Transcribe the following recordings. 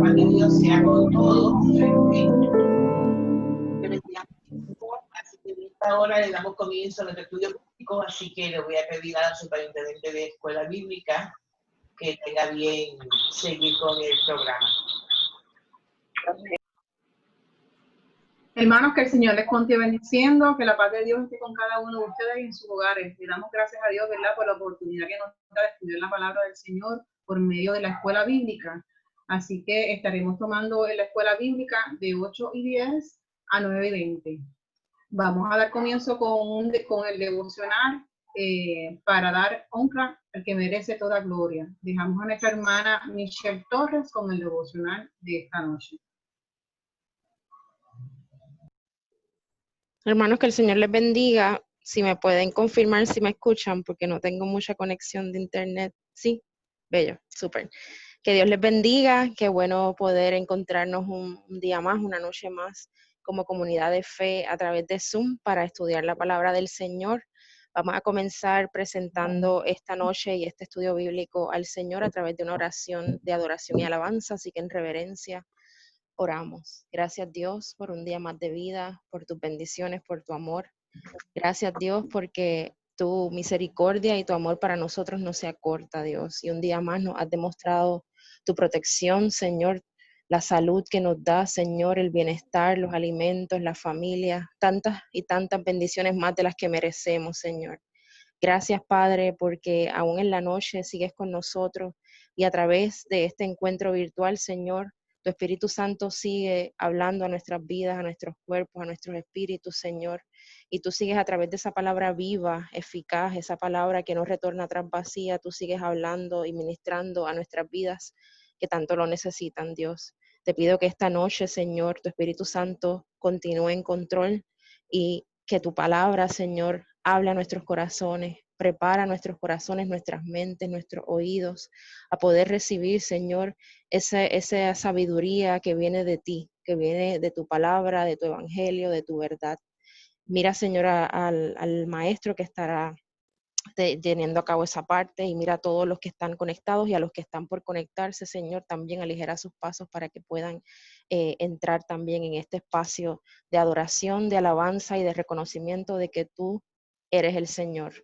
paz de Dios sea con todos. Así que en esta hora le damos comienzo a nuestro estudio público, así que le voy a pedir a la superintendente de Escuela Bíblica que tenga bien seguir con el programa. Hermanos, que el Señor les continúe bendiciendo, que la paz de Dios esté con cada uno de ustedes y en sus hogares. Le damos gracias a Dios, ¿verdad?, por la oportunidad que nos da de estudiar la palabra del Señor por medio de la Escuela Bíblica. Así que estaremos tomando en la Escuela Bíblica de 8:10 a 9:20. Vamos a dar comienzo con el devocional para dar honra al que merece toda gloria. Dejamos a nuestra hermana Michelle Torres con el devocional de esta noche. Hermanos, que el Señor les bendiga. Si me pueden confirmar si me escuchan, porque no tengo mucha conexión de internet. Sí, bello, súper. Que Dios les bendiga. Qué bueno poder encontrarnos un día más, una noche más, como comunidad de fe a través de Zoom para estudiar la palabra del Señor. Vamos a comenzar presentando esta noche y este estudio bíblico al Señor a través de una oración de adoración y alabanza, así que en reverencia oramos. Gracias, Dios, por un día más de vida, por tus bendiciones, por tu amor. Gracias, Dios, porque tu misericordia y tu amor para nosotros no se acorta, Dios. Y un día más nos has demostrado tu protección, Señor, la salud que nos da, Señor, el bienestar, los alimentos, la familia, tantas y tantas bendiciones más de las que merecemos, Señor. Gracias, Padre, porque aún en la noche sigues con nosotros y a través de este encuentro virtual, Señor, tu Espíritu Santo sigue hablando a nuestras vidas, a nuestros cuerpos, a nuestros espíritus, Señor. Y tú sigues a través de esa palabra viva, eficaz, esa palabra que no retorna atrás vacía. Tú sigues hablando y ministrando a nuestras vidas que tanto lo necesitan, Dios. Te pido que esta noche, Señor, tu Espíritu Santo continúe en control y que tu palabra, Señor, hable a nuestros corazones, prepara nuestros corazones, nuestras mentes, nuestros oídos, a poder recibir, Señor, esa sabiduría que viene de ti, que viene de tu palabra, de tu evangelio, de tu verdad. Mira, Señor, al maestro que estará teniendo a cabo esa parte, y mira a todos los que están conectados y a los que están por conectarse, Señor, también aligera sus pasos para que puedan entrar también en este espacio de adoración, de alabanza y de reconocimiento de que tú eres el Señor.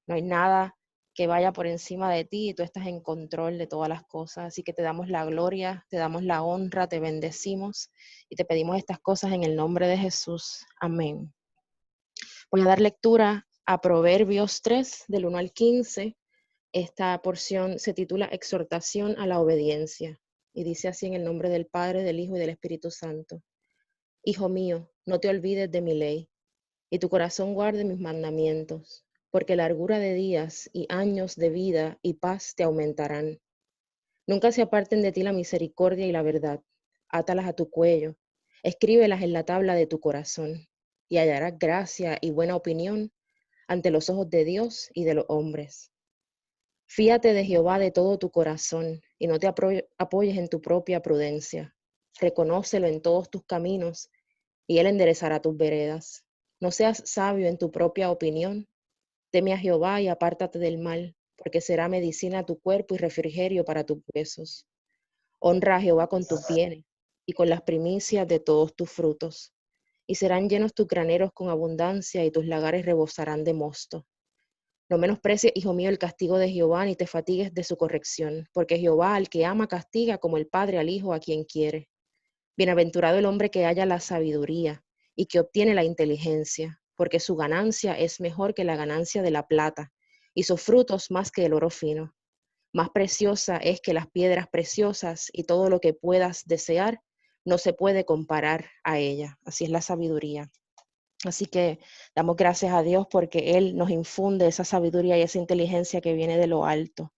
No hay nada que vaya por encima de ti y tú estás en control de todas las cosas. Así que te damos la gloria, te damos la honra, te bendecimos y te pedimos estas cosas en el nombre de Jesús. Amén. Voy a dar lectura a Proverbios 3, del 1 al 15. Esta porción se titula Exhortación a la obediencia y dice así en el nombre del Padre, del Hijo y del Espíritu Santo. Hijo mío, no te olvides de mi ley y tu corazón guarde mis mandamientos, porque largura de días y años de vida y paz te aumentarán. Nunca se aparten de ti la misericordia y la verdad. Átalas a tu cuello, escríbelas en la tabla de tu corazón, y hallarás gracia y buena opinión ante los ojos de Dios y de los hombres. Fíate de Jehová de todo tu corazón, y no te apoyes en tu propia prudencia. Reconócelo en todos tus caminos, y Él enderezará tus veredas. No seas sabio en tu propia opinión. Teme a Jehová y apártate del mal, porque será medicina a tu cuerpo y refrigerio para tus huesos. Honra a Jehová con tus bienes y con las primicias de todos tus frutos. Y serán llenos tus graneros con abundancia y tus lagares rebosarán de mosto. No menosprecies, hijo mío, el castigo de Jehová, ni te fatigues de su corrección, porque Jehová al que ama castiga como el padre al hijo a quien quiere. Bienaventurado el hombre que halla la sabiduría y que obtiene la inteligencia, porque su ganancia es mejor que la ganancia de la plata, y sus frutos más que el oro fino. Más preciosa es que las piedras preciosas, y todo lo que puedas desear no se puede comparar a ella. Así es la sabiduría. Así que damos gracias a Dios porque Él nos infunde esa sabiduría y esa inteligencia que viene de lo alto.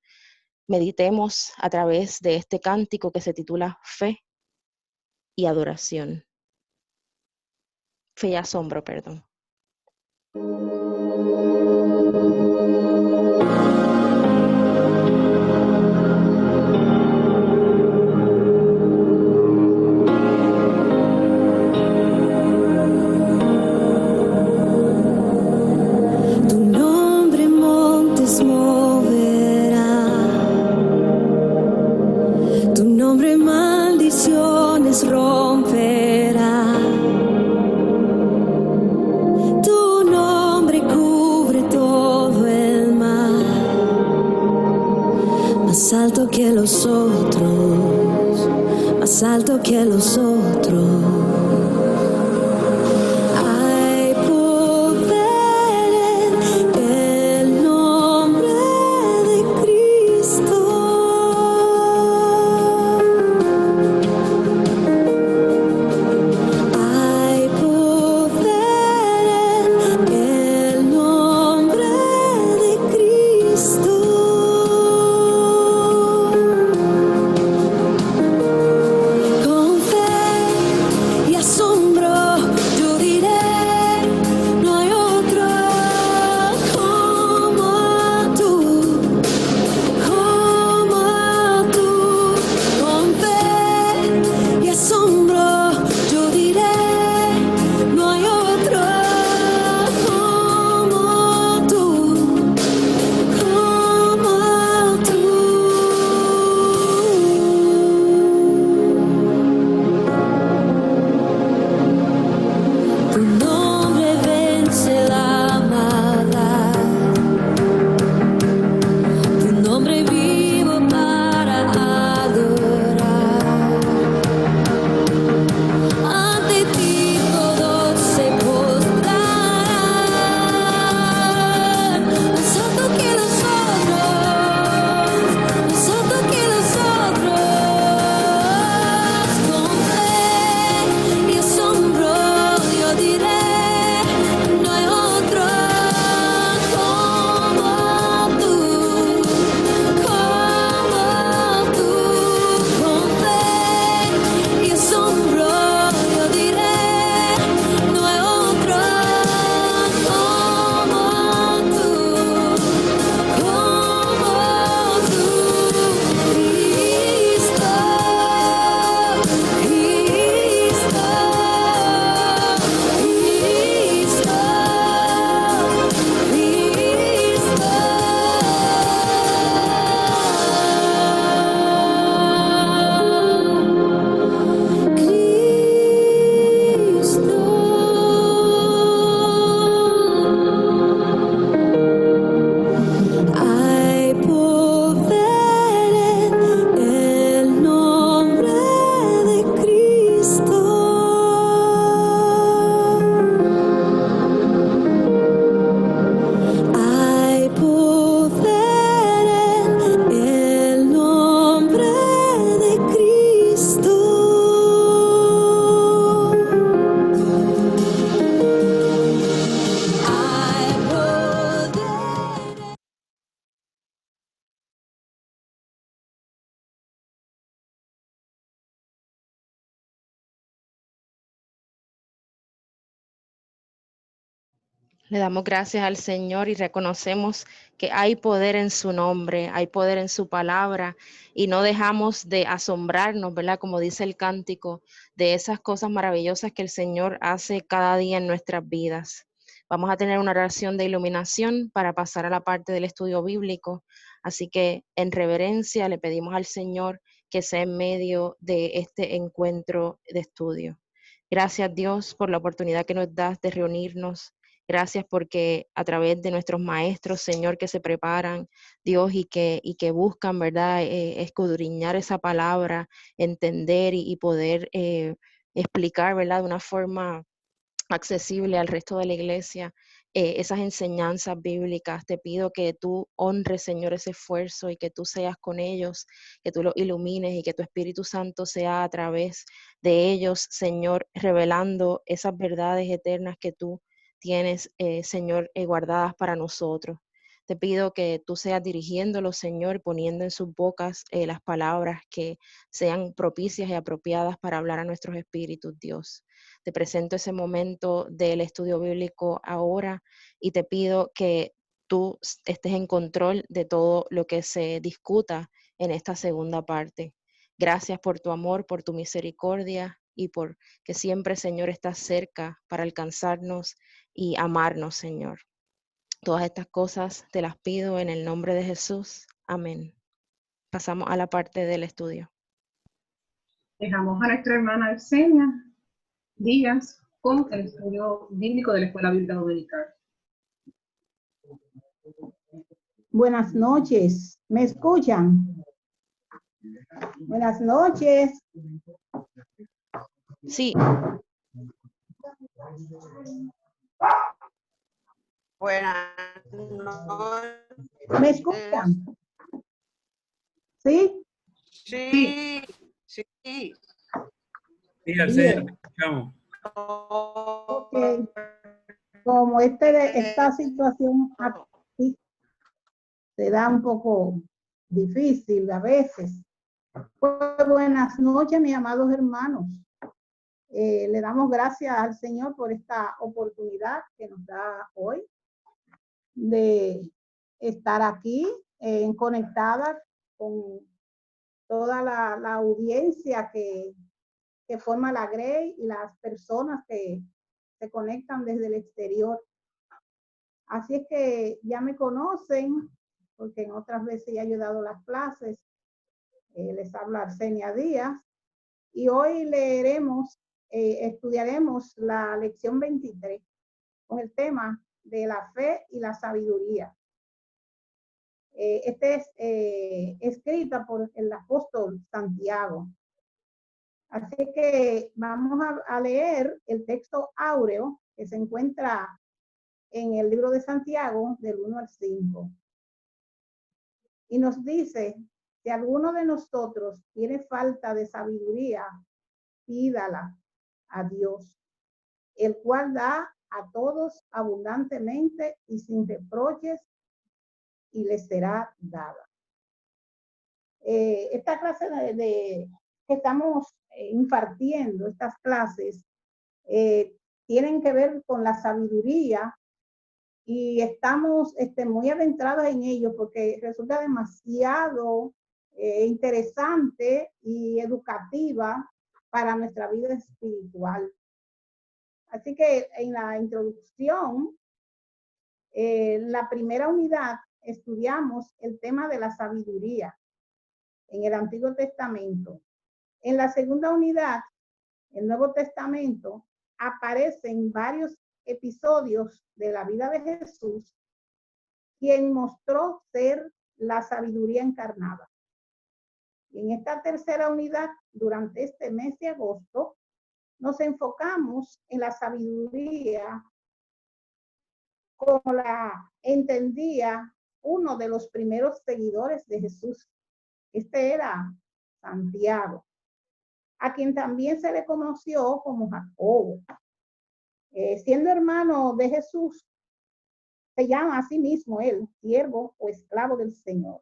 Meditemos a través de este cántico que se titula Fe y Adoración. Fe y asombro, perdón. Tu nombre maldición alto que los otros, más alto que los otros. Hay poder en el nombre de Cristo. Hay poder en el nombre de Cristo. Con fe y asombro yo diré, no hay otro como tú, como tú. Con fe y asombro yo diré, no hay otro como tú, como tú. Tu nombre vence la maldad, tu nombre vivo para adorar. Ante ti todos se postrarán, más alto que los otros, más alto que los otros. Con fe y asombro yo diré, no hay otro como tú, como tú. Con fe y asombro yo diré, no hay otro como tú, como tú. Cristo, hay poder en el nombre de Cristo. Hay poder en el nombre de Cristo. Hay poder. Le damos gracias al Señor y reconocemos que hay poder en su nombre, hay poder en su palabra y no dejamos de asombrarnos, ¿verdad? Como dice el cántico, de esas cosas maravillosas que el Señor hace cada día en nuestras vidas. Vamos a tener una oración de iluminación para pasar a la parte del estudio bíblico, así que en reverencia le pedimos al Señor que sea en medio de este encuentro de estudio. Gracias, Dios, por la oportunidad que nos das de reunirnos. Gracias porque a través de nuestros maestros, Señor, que se preparan, Dios, y que buscan, ¿verdad? Escudriñar esa palabra, entender y poder explicar, ¿verdad? De una forma accesible al resto de la iglesia, esas enseñanzas bíblicas. Te pido que tú honres, Señor, ese esfuerzo y que tú seas con ellos, que tú los ilumines y que tu Espíritu Santo sea a través de ellos, Señor, revelando esas verdades eternas que tú tienes, Señor, guardadas para nosotros. Te pido que tú seas dirigiéndolos, Señor, poniendo en sus bocas las palabras que sean propicias y apropiadas para hablar a nuestros espíritus, Dios. Te presento ese momento del estudio bíblico ahora y te pido que tú estés en control de todo lo que se discuta en esta segunda parte. Gracias por tu amor, por tu misericordia y por que siempre, Señor, estás cerca para alcanzarnos y amarnos, Señor. Todas estas cosas te las pido en el nombre de Jesús. Amén. Pasamos a la parte del estudio. Dejamos a nuestra hermana Arsenia Díaz con el estudio bíblico de la Escuela Bíblica Dominical. Buenas noches, ¿me escuchan? Buenas noches. Sí, Buenas noches. ¿Me escuchan? ¿Sí? Sí, sí. Sí, Arcelia, te escuchamos. Ok. Como esta situación aquí se da un poco difícil a veces. Pues buenas noches, mis amados hermanos. Le damos gracias al Señor por esta oportunidad que nos da hoy de estar aquí conectada con toda la audiencia que forma la Grey y las personas que se conectan desde el exterior. Así es que ya me conocen, porque en otras veces ya he dado las clases. Les habla Arsenia Díaz. Y hoy estudiaremos la lección 23 con el tema de la fe y la sabiduría. Este es escrita por el apóstol Santiago. Así que vamos a leer el texto áureo que se encuentra en el libro de Santiago del 1 al 5. Y nos dice, si alguno de nosotros tiene falta de sabiduría, pídala a Dios, el cual da a todos abundantemente y sin reproches, y les será dada. Esta clase que estamos impartiendo, estas clases, tienen que ver con la sabiduría y estamos muy adentrados en ello porque resulta demasiado interesante y educativa para nuestra vida espiritual. Así que en la introducción, la primera unidad, estudiamos el tema de la sabiduría en el Antiguo Testamento. En la segunda unidad, el Nuevo Testamento, aparecen varios episodios de la vida de Jesús, quien mostró ser la sabiduría encarnada. Y en esta tercera unidad, durante este mes de agosto, nos enfocamos en la sabiduría como la entendía uno de los primeros seguidores de Jesús. Este era Santiago, a quien también se le conoció como Jacobo. Siendo hermano de Jesús, se llama a sí mismo él, siervo o esclavo del Señor.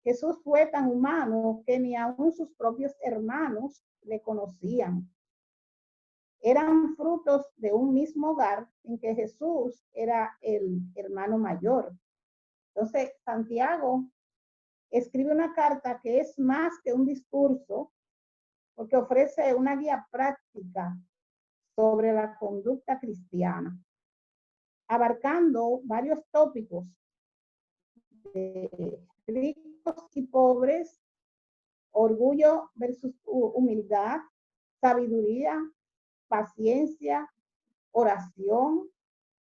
Jesús fue tan humano que ni aun sus propios hermanos le conocían. Eran frutos de un mismo hogar en que Jesús era el hermano mayor. Entonces, Santiago escribe una carta que es más que un discurso, porque ofrece una guía práctica sobre la conducta cristiana, abarcando varios tópicos de ricos y pobres, orgullo versus humildad, sabiduría, paciencia, oración,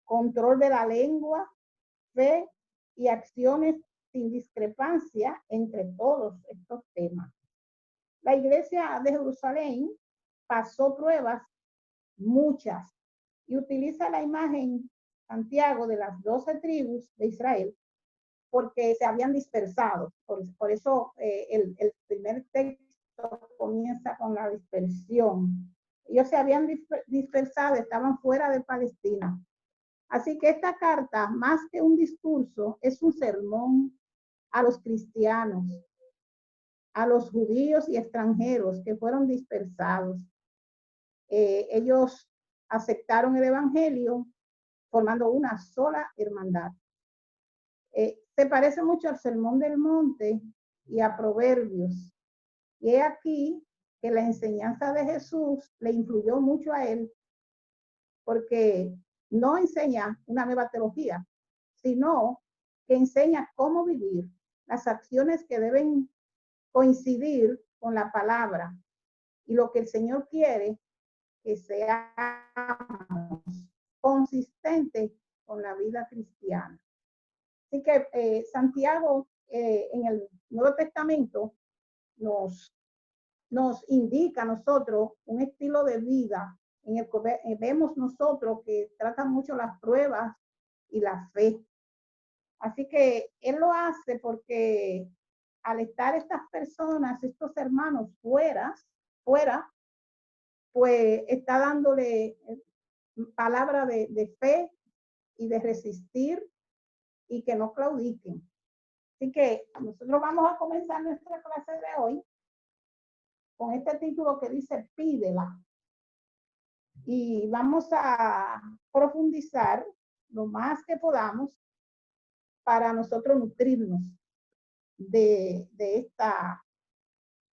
control de la lengua, fe y acciones sin discrepancia entre todos estos temas. La iglesia de Jerusalén pasó pruebas muchas y utiliza la imagen Santiago de las 12 tribus de Israel porque se habían dispersado. Por eso el primer texto comienza con la dispersión. Ellos se habían dispersado, estaban fuera de Palestina. Así que esta carta, más que un discurso, es un sermón a los cristianos, a los judíos y extranjeros que fueron dispersados. Ellos aceptaron el evangelio formando una sola hermandad. Se parece mucho al Sermón del Monte y a Proverbios. Y he aquí que la enseñanza de Jesús le influyó mucho a él, porque no enseña una nueva teología, sino que enseña cómo vivir, las acciones que deben coincidir con la palabra y lo que el Señor quiere que seamos consistentes con la vida cristiana. Así que Santiago en el Nuevo Testamento nos indica a nosotros un estilo de vida en el que vemos nosotros que trata mucho las pruebas y la fe. Así que Él lo hace porque al estar estas personas, estos hermanos fuera, pues está dándole palabra de fe y de resistir y que no claudiquen. Así que nosotros vamos a comenzar nuestra clase de hoy con este título que dice Pídela. Y vamos a profundizar lo más que podamos para nosotros nutrirnos de esta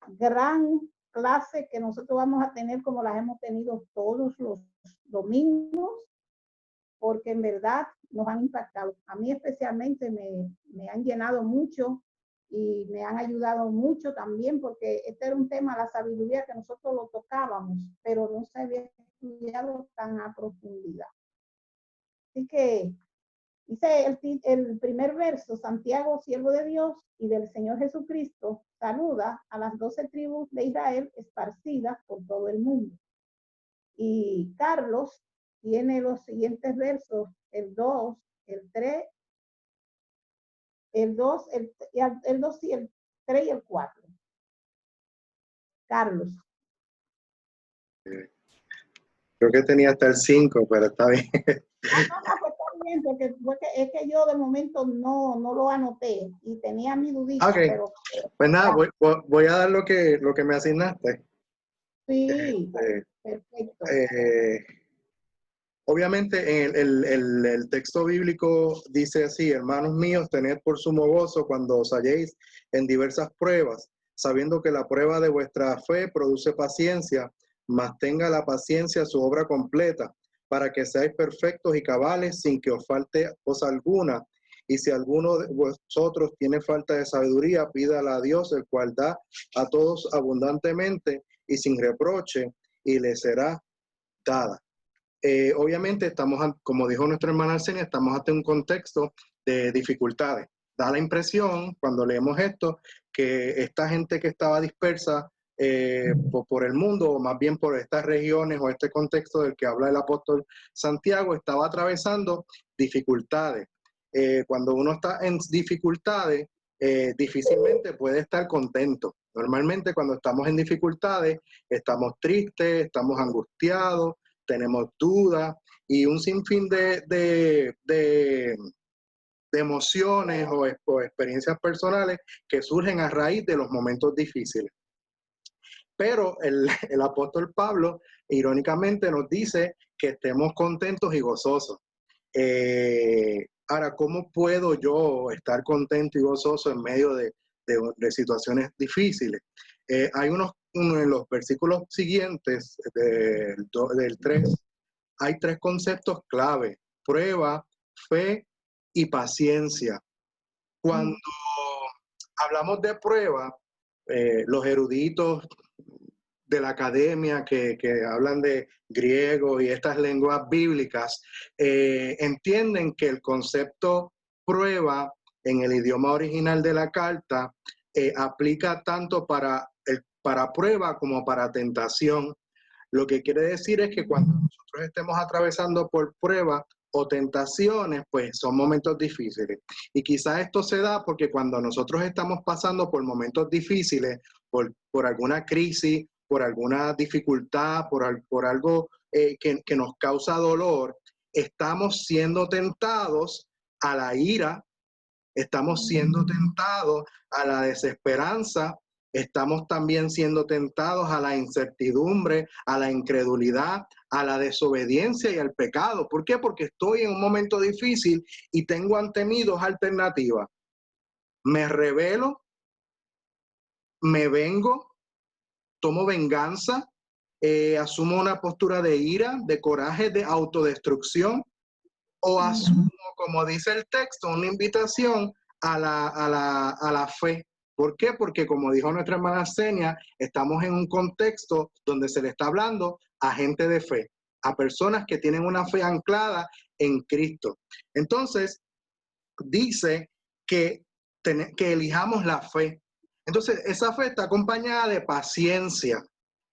gran clase que nosotros vamos a tener como las hemos tenido todos los domingos, porque en verdad nos han impactado. A mí especialmente me han llenado mucho y me han ayudado mucho también, porque este era un tema, la sabiduría, que nosotros lo tocábamos, pero no se había estudiado tan a profundidad. Así que dice el primer verso: Santiago, siervo de Dios y del Señor Jesucristo, saluda a las 12 tribus de Israel esparcidas por todo el mundo. Y Carlos tiene los siguientes versos, el 2, el 3, el 2, el 2 y el 3 y el 4. Carlos. Creo que tenía hasta el 5, pero está bien. Pues está bien, porque es que yo de momento no lo anoté y tenía mi dudita. Okay. Pero pues nada, voy a dar lo que me asignaste. Sí, perfecto. Obviamente el texto bíblico dice así: hermanos míos, tened por sumo gozo cuando os halléis en diversas pruebas, sabiendo que la prueba de vuestra fe produce paciencia, mas tenga la paciencia su obra completa, para que seáis perfectos y cabales sin que os falte cosa alguna. Y si alguno de vosotros tiene falta de sabiduría, pídala a Dios, el cual da a todos abundantemente y sin reproche, y le será dada. Obviamente estamos, como dijo nuestra hermana Arsenia, estamos ante un contexto de dificultades. Da la impresión, cuando leemos esto, que esta gente que estaba dispersa por el mundo, o más bien por estas regiones o este contexto del que habla el apóstol Santiago, estaba atravesando dificultades. Cuando uno está en dificultades, difícilmente puede estar contento. Normalmente cuando estamos en dificultades, estamos tristes, estamos angustiados, tenemos dudas y un sinfín de emociones o experiencias personales que surgen a raíz de los momentos difíciles. Pero el apóstol Pablo, irónicamente, nos dice que estemos contentos y gozosos. Ahora, ¿cómo puedo yo estar contento y gozoso en medio de situaciones difíciles? Hay en los versículos siguientes del 3, hay 3 conceptos clave: prueba, fe y paciencia. Cuando hablamos de prueba, los eruditos de la academia que hablan de griego y estas lenguas bíblicas, entienden que el concepto prueba en el idioma original de la carta aplica tanto para prueba como para tentación. Lo que quiere decir es que cuando nosotros estemos atravesando por prueba o tentaciones, pues son momentos difíciles. Y quizás esto se da porque cuando nosotros estamos pasando por momentos difíciles, por alguna crisis, por alguna dificultad, por algo que nos causa dolor, estamos siendo tentados a la ira, estamos siendo tentados a la desesperanza, estamos también siendo tentados a la incertidumbre, a la incredulidad, a la desobediencia y al pecado. ¿Por qué? Porque estoy en un momento difícil y tengo ante mí 2 alternativas. Me rebelo, me vengo, tomo venganza, asumo una postura de ira, de coraje, de autodestrucción, o asumo, como dice el texto, una invitación a la fe. ¿Por qué? Porque, como dijo nuestra hermana Arsenia, estamos en un contexto donde se le está hablando a gente de fe, a personas que tienen una fe anclada en Cristo. Entonces, dice que elijamos la fe. Entonces, esa fe está acompañada de paciencia.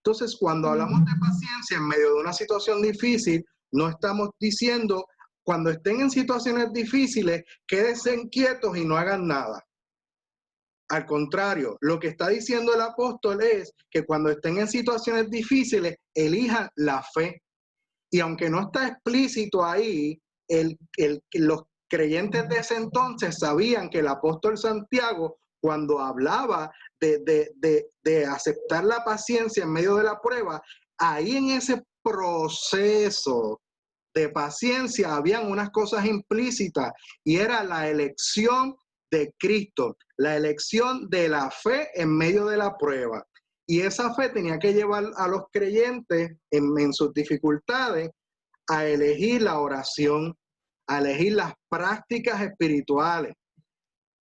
Entonces, cuando hablamos de paciencia en medio de una situación difícil, no estamos diciendo, cuando estén en situaciones difíciles, quédense quietos y no hagan nada. Al contrario, lo que está diciendo el apóstol es que cuando estén en situaciones difíciles, elijan la fe. Y aunque no está explícito ahí, los creyentes de ese entonces sabían que el apóstol Santiago, cuando hablaba de aceptar la paciencia en medio de la prueba, ahí en ese proceso de paciencia habían unas cosas implícitas y era la elección de Cristo, la elección de la fe en medio de la prueba. Y esa fe tenía que llevar a los creyentes en sus dificultades a elegir la oración, a elegir las prácticas espirituales.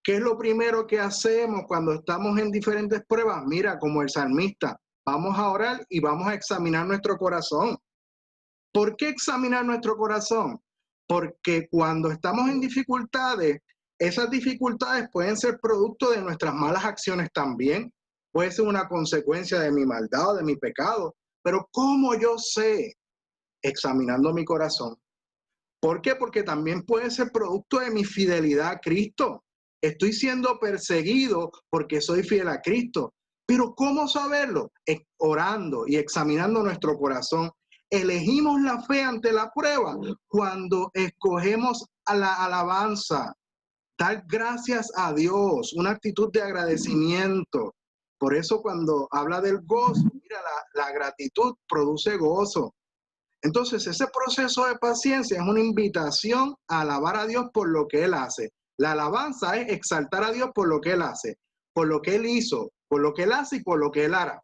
¿Qué es lo primero que hacemos cuando estamos en diferentes pruebas? Mira, como el salmista, vamos a orar y vamos a examinar nuestro corazón. ¿Por qué examinar nuestro corazón? Porque cuando estamos en dificultades, esas dificultades pueden ser producto de nuestras malas acciones también. Puede ser una consecuencia de mi maldad o de mi pecado. Pero ¿cómo yo sé? Examinando mi corazón. ¿Por qué? Porque también puede ser producto de mi fidelidad a Cristo. Estoy siendo perseguido porque soy fiel a Cristo. Pero ¿cómo saberlo? Orando y examinando nuestro corazón. Elegimos la fe ante la prueba cuando escogemos a la alabanza, dar gracias a Dios, una actitud de agradecimiento. Por eso cuando habla del gozo, mira, la gratitud produce gozo. Entonces ese proceso de paciencia es una invitación a alabar a Dios por lo que Él hace. La alabanza es exaltar a Dios por lo que Él hace, por lo que Él hizo, por lo que Él hace y por lo que Él hará.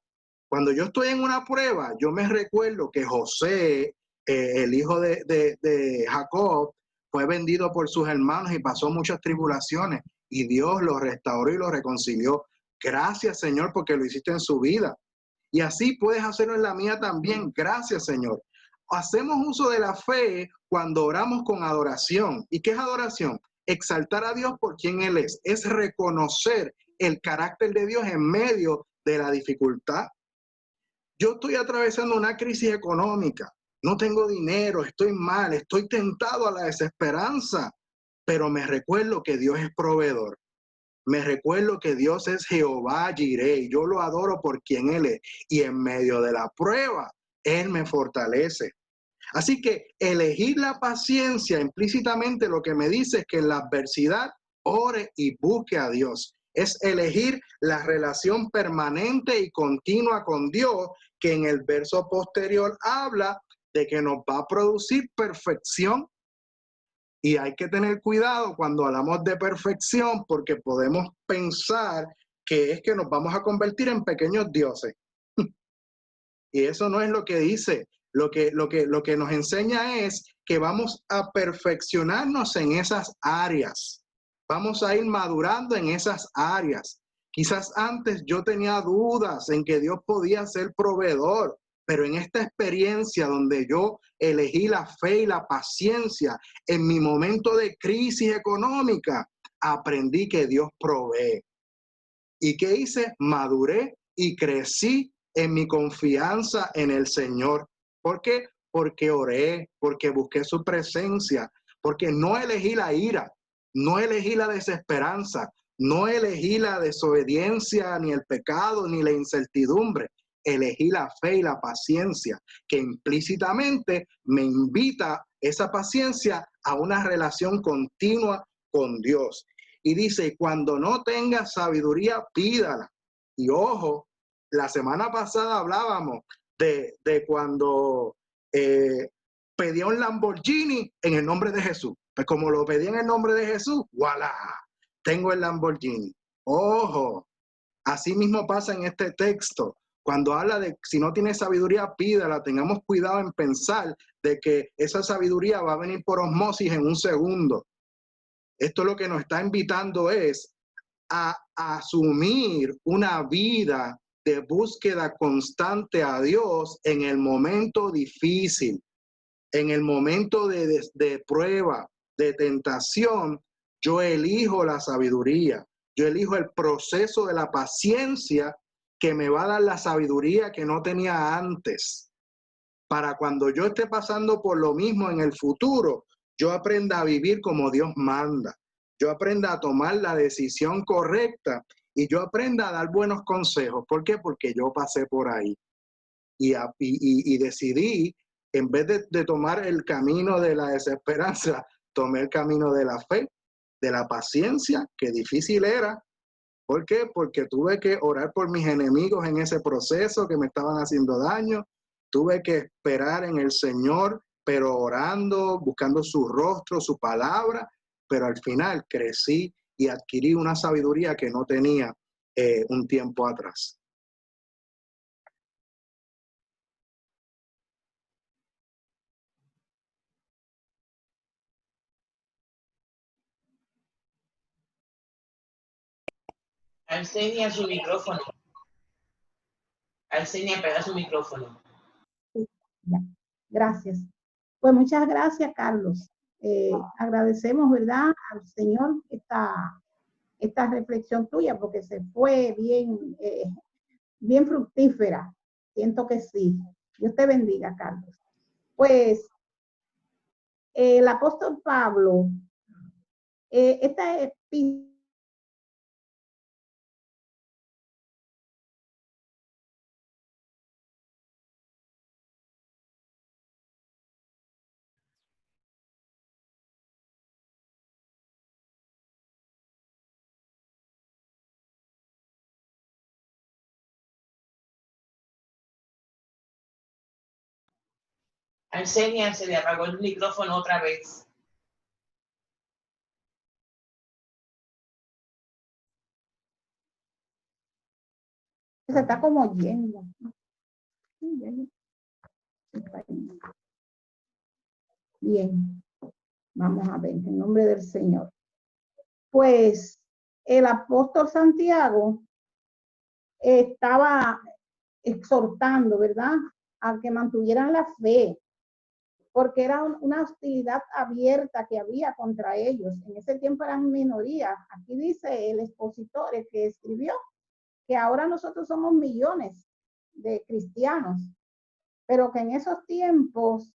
Cuando yo estoy en una prueba, yo me recuerdo que José, el hijo de Jacob, fue vendido por sus hermanos y pasó muchas tribulaciones y Dios lo restauró y lo reconcilió. Gracias, Señor, porque lo hiciste en su vida. Y así puedes hacerlo en la mía también. Gracias, Señor. Hacemos uso de la fe cuando oramos con adoración. ¿Y qué es adoración? Exaltar a Dios por quien Él es. Es reconocer el carácter de Dios en medio de la dificultad. Yo estoy atravesando una crisis económica, no tengo dinero, estoy mal, estoy tentado a la desesperanza, pero me recuerdo que Dios es proveedor. Me recuerdo que Dios es Jehová Jireh y yo lo adoro por quien Él es. Y en medio de la prueba, Él me fortalece. Así que elegir la paciencia implícitamente lo que me dice es que en la adversidad ore y busque a Dios. Es elegir la relación permanente y continua con Dios, que en el verso posterior habla de que nos va a producir perfección. Y hay que tener cuidado cuando hablamos de perfección, porque podemos pensar que es que nos vamos a convertir en pequeños dioses. Y eso no es lo que dice. Lo que nos enseña es que vamos a perfeccionarnos en esas áreas. Vamos a ir madurando en esas áreas. Quizás antes yo tenía dudas en que Dios podía ser proveedor, pero en esta experiencia donde yo elegí la fe y la paciencia en mi momento de crisis económica, aprendí que Dios provee. ¿Y qué hice? Maduré y crecí en mi confianza en el Señor. ¿Por qué? Porque oré, porque busqué su presencia, porque no elegí la ira, no elegí la desesperanza, no elegí la desobediencia, ni el pecado, ni la incertidumbre. Elegí la fe y la paciencia, que implícitamente me invita esa paciencia a una relación continua con Dios. Y dice, cuando no tengas sabiduría, pídala. Y ojo, la semana pasada hablábamos de cuando pedía un Lamborghini en el nombre de Jesús. Pues como lo pedí en el nombre de Jesús, ¡voilá! Tengo el Lamborghini. Ojo, así mismo pasa en este texto. Cuando habla de si no tienes sabiduría, pídala. Tengamos cuidado en pensar de que esa sabiduría va a venir por osmosis en un segundo. Esto lo que nos está invitando es a asumir una vida de búsqueda constante a Dios en el momento difícil, en el momento de prueba, de tentación. Yo elijo la sabiduría. Yo elijo el proceso de la paciencia que me va a dar la sabiduría que no tenía antes. Para cuando yo esté pasando por lo mismo en el futuro, yo aprenda a vivir como Dios manda. Yo aprenda a tomar la decisión correcta y yo aprenda a dar buenos consejos. ¿Por qué? Porque yo pasé por ahí y decidí, en vez de tomar el camino de la desesperanza, tomé el camino de la fe, de la paciencia, que difícil era. ¿Por qué? Porque tuve que orar por mis enemigos en ese proceso que me estaban haciendo daño. Tuve que esperar en el Señor, pero orando, buscando su rostro, su palabra, pero al final crecí y adquirí una sabiduría que no tenía un tiempo atrás. Arsenia, su micrófono. Arsenia, pega su micrófono. Ya, gracias. Pues muchas gracias, Carlos. Agradecemos, ¿verdad?, al Señor esta reflexión tuya, porque se fue bien fructífera. Siento que sí. Dios te bendiga, Carlos. Pues el apóstol Pablo, esta epístola, Arsenia, se le apagó el micrófono otra vez. se está como yendo. Bien, vamos a ver, en nombre del Señor. Pues el apóstol Santiago estaba exhortando, ¿verdad?, a que mantuvieran la fe, porque era una hostilidad abierta que había contra ellos. En ese tiempo eran minorías. Aquí dice el expositor, el que escribió, que ahora nosotros somos millones de cristianos, pero que en esos tiempos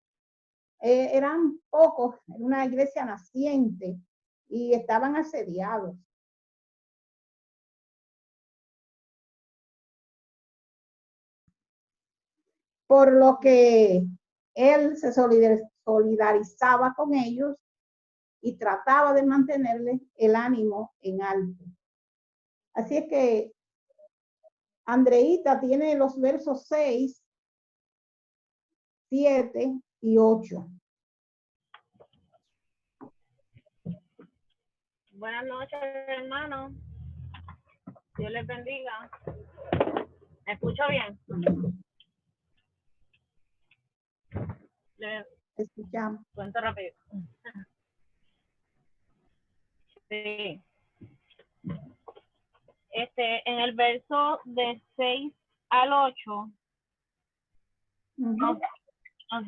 eran pocos, en una iglesia naciente, y estaban asediados. Por lo que él se solidarizaba con ellos y trataba de mantenerles el ánimo en alto. Así es que Andreita tiene los versos 6, 7 y 8. Buenas noches, hermano. Dios les bendiga. ¿Me escucho bien? Les Escuchamos. cuento rápido. Sí. En el verso de 6 al 8 nos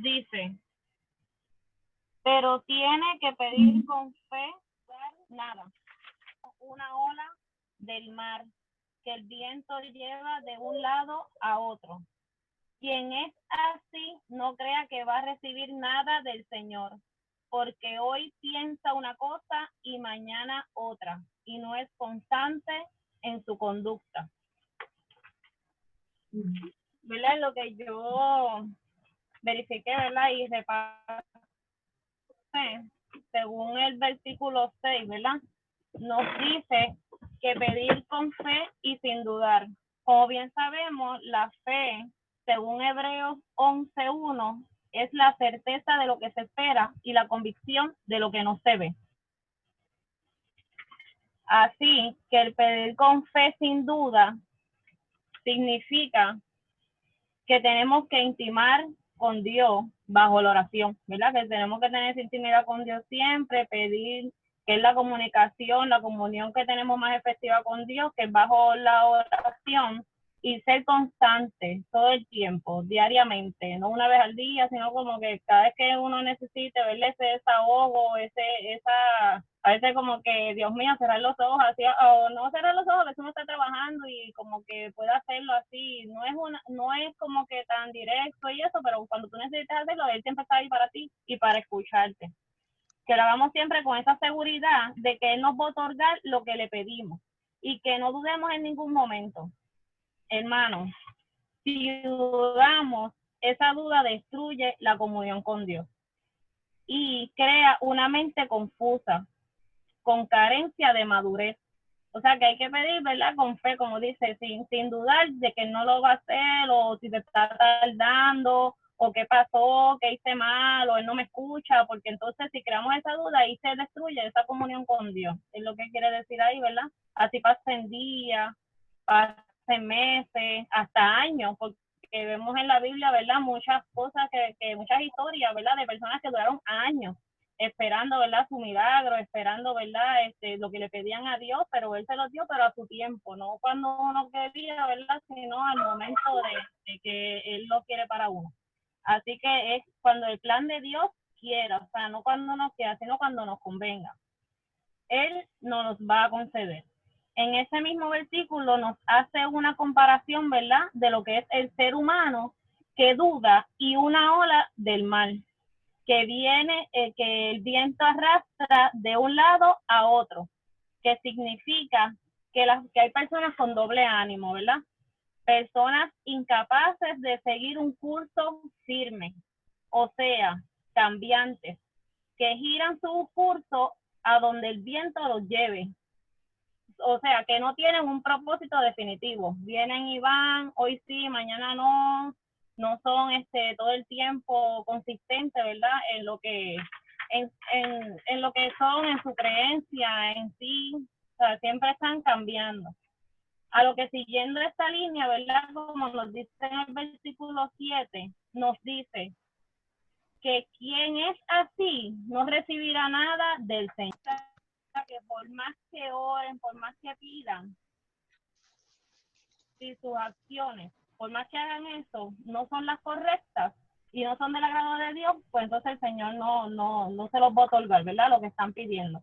dice, pero tiene que pedir con fe nada. Una ola del mar que el viento lleva de un lado a otro. Quien es así, no crea que va a recibir nada del Señor, porque hoy piensa una cosa y mañana otra, y no es constante en su conducta. ¿Verdad? Lo que yo verifiqué, ¿verdad? Y repasé, según el versículo 6, ¿verdad?, nos dice que pedir con fe y sin dudar. Como bien sabemos, la fe, según Hebreos 11:1, es la certeza de lo que se espera y la convicción de lo que no se ve. Así que el pedir con fe sin duda significa que tenemos que intimar con Dios bajo la oración, ¿verdad? Que tenemos que tener esa intimidad con Dios siempre, pedir, que es la comunicación, la comunión que tenemos más efectiva con Dios, que es bajo la oración, y ser constante todo el tiempo, diariamente, no una vez al día, sino como que cada vez que uno necesite, verle ese desahogo, esa A veces como que, Dios mío, cerrar los ojos así, o no cerrar los ojos, a veces uno está trabajando y como que puede hacerlo así, no es como que tan directo y eso, pero cuando tú necesitas hacerlo, Él siempre está ahí para ti y para escucharte. Que lo hagamos siempre con esa seguridad de que Él nos va a otorgar lo que le pedimos y que no dudemos en ningún momento. Hermanos, si dudamos, esa duda destruye la comunión con Dios y crea una mente confusa, con carencia de madurez. O sea que hay que pedir, ¿verdad? Con fe, como dice, sin dudar de que no lo va a hacer, o si te está tardando, o qué pasó, qué hice mal, o Él no me escucha, porque entonces si creamos esa duda, ahí se destruye esa comunión con Dios. Es lo que quiere decir ahí, ¿verdad? Así pasen días, pasen meses, hasta años, porque vemos en la Biblia, ¿verdad? Muchas cosas, muchas historias, ¿verdad? De personas que duraron años esperando, ¿verdad? Su milagro, esperando, ¿verdad? Lo que le pedían a Dios, pero Él se los dio, pero a su tiempo, no cuando uno quería, ¿verdad? Sino al momento de que Él lo quiere para uno. Así que es cuando el plan de Dios quiera, o sea, no cuando nos quiera, sino cuando nos convenga. Él nos va a conceder. En ese mismo versículo nos hace una comparación, ¿verdad? De lo que es el ser humano que duda y una ola del mal, que viene, que el viento arrastra de un lado a otro, que significa que hay personas con doble ánimo, ¿verdad? Personas incapaces de seguir un curso firme, o sea, cambiantes, que giran su curso a donde el viento los lleve. O sea, que no tienen un propósito definitivo. Vienen y van, hoy sí, mañana no. No son todo el tiempo consistentes, ¿verdad? En lo que son, en su creencia, en sí. O sea, siempre están cambiando. A lo que siguiendo esta línea, ¿verdad? Como nos dice en el versículo 7, nos dice que quien es así no recibirá nada del Señor. Que por más que oren, por más que pidan, si sus acciones, por más que hagan eso, no son las correctas y no son del agrado de Dios, pues entonces el Señor no se los va a otorgar, ¿verdad? Lo que están pidiendo.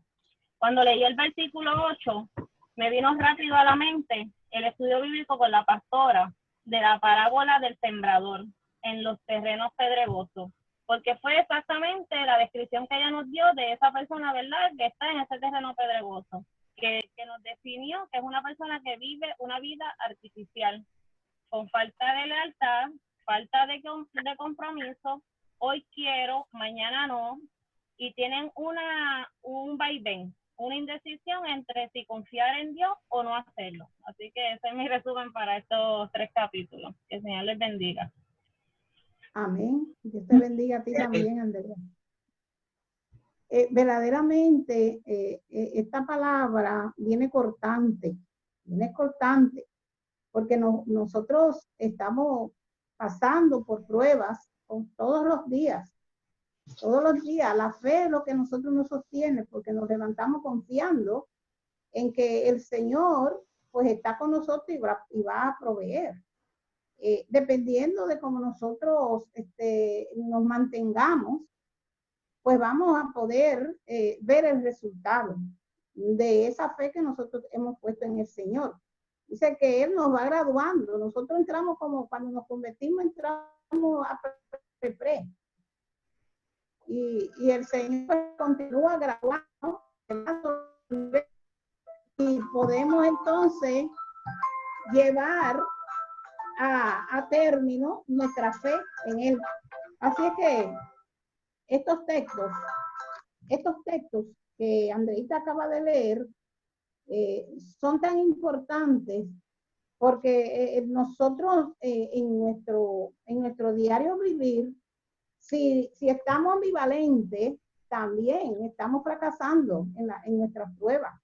Cuando leí el versículo 8, me vino rápido a la mente el estudio bíblico con la pastora de la parábola del sembrador en los terrenos pedregosos, porque fue exactamente la descripción que ella nos dio de esa persona, ¿verdad?, que está en ese terreno pedregoso, que nos definió que es una persona que vive una vida artificial, con falta de lealtad, falta de compromiso, hoy quiero, mañana no, y tienen un vaivén, una indecisión entre si confiar en Dios o no hacerlo. Así que ese es mi resumen para estos 3 capítulos. Que el Señor les bendiga. Amén. Dios te bendiga a ti también, Andrea. Verdaderamente, esta palabra viene cortante, porque nosotros estamos pasando por pruebas todos los días. La fe es lo que nosotros nos sostiene, porque nos levantamos confiando en que el Señor pues está con nosotros y va a proveer. Dependiendo de cómo nosotros nos mantengamos, pues vamos a poder ver el resultado de esa fe que nosotros hemos puesto en el Señor. Dice que Él nos va graduando. Nosotros entramos como cuando nos convertimos, entramos a pre. Y el Señor continúa graduando y podemos entonces llevar a término nuestra fe en Él. Así es que estos textos que Andreita acaba de leer son tan importantes porque nosotros en nuestro diario vivir, si estamos ambivalentes, también estamos fracasando en nuestras pruebas,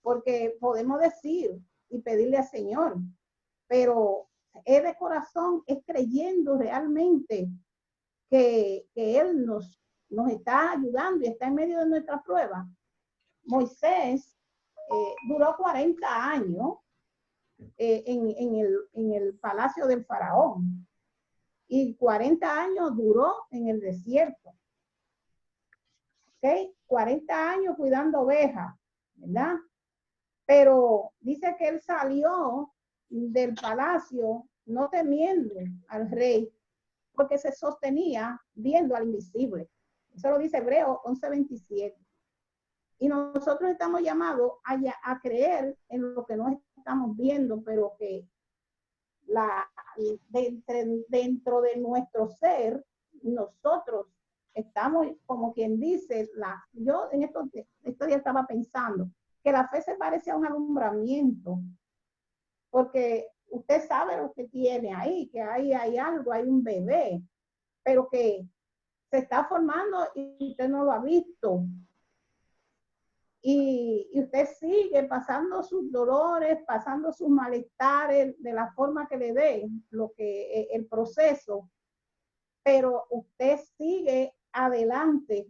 porque podemos decir y pedirle al Señor, pero es de corazón, es creyendo realmente que Él nos está ayudando y está en medio de nuestra prueba. Moisés duró 40 años en el palacio del faraón y 40 años duró en el desierto. ¿ok? 40 años cuidando ovejas, ¿verdad? Pero dice que él salió del palacio no temiendo al rey, porque se sostenía viendo al invisible. Eso lo dice Hebreos 11:27. Y nosotros estamos llamados a creer en lo que no estamos viendo, pero que dentro de nuestro ser, nosotros estamos, como quien dice, yo en estos días estaba pensando que la fe se parece a un alumbramiento, porque usted sabe lo que tiene ahí, que hay algo, hay un bebé, pero que se está formando y usted no lo ha visto. Y usted sigue pasando sus dolores, pasando sus malestares de la forma que le dé el proceso, pero usted sigue adelante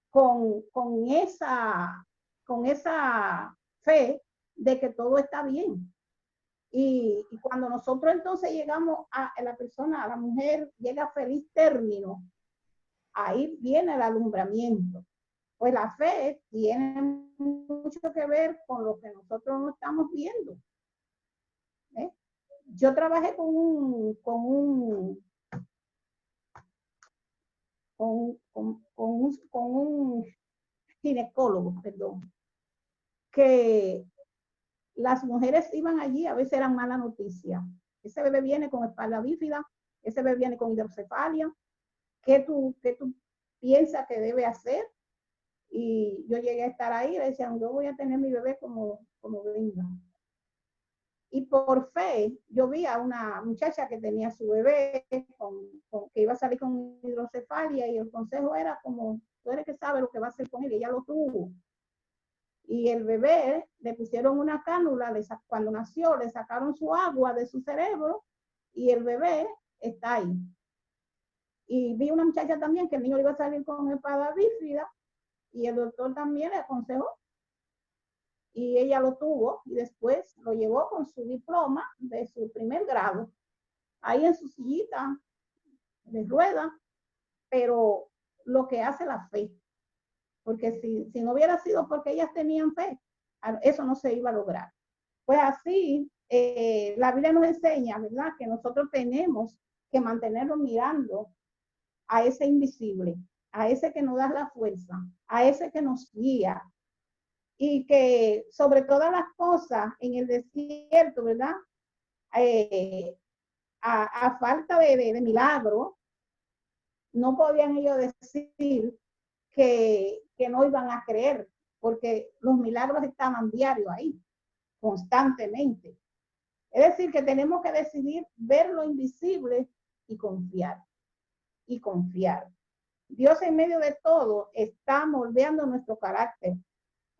con esa fe de que todo está bien. Y cuando nosotros entonces llegamos a la persona, a la mujer, llega a feliz término, ahí viene el alumbramiento. Pues la fe tiene mucho que ver con lo que nosotros no estamos viendo. ¿Eh? Yo trabajé con un ginecólogo, perdón, que las mujeres iban allí, a veces eran mala noticia. Ese bebé viene con espalda bífida, ese bebé viene con hidrocefalia. ¿Qué tú piensas que debe hacer? Y yo llegué a estar ahí y le decían, yo voy a tener mi bebé como venga. Y por fe, yo vi a una muchacha que tenía su bebé, que iba a salir con hidrocefalia, y el consejo era como, tú eres que sabes lo que va a hacer con él, y ella lo tuvo. Y el bebé, le pusieron una cánula, cuando nació, le sacaron su agua de su cerebro, y el bebé está ahí. Y vi una muchacha también que el niño iba a salir con espada bífida, y el doctor también le aconsejó, y ella lo tuvo, y después lo llevó con su diploma de su primer grado, ahí en su sillita de rueda, pero lo que hace la fe, porque si no hubiera sido porque ellas tenían fe, eso no se iba a lograr. Pues así, la Biblia nos enseña, ¿verdad?, que nosotros tenemos que mantenernos mirando a ese invisible, a ese que nos da la fuerza, a ese que nos guía, y que sobre todas las cosas en el desierto, ¿verdad? A falta de milagro, no podían ellos decir que no iban a creer, porque los milagros estaban diarios ahí, constantemente. Es decir, que tenemos que decidir ver lo invisible y confiar. Y confiar. Dios en medio de todo está moldeando nuestro carácter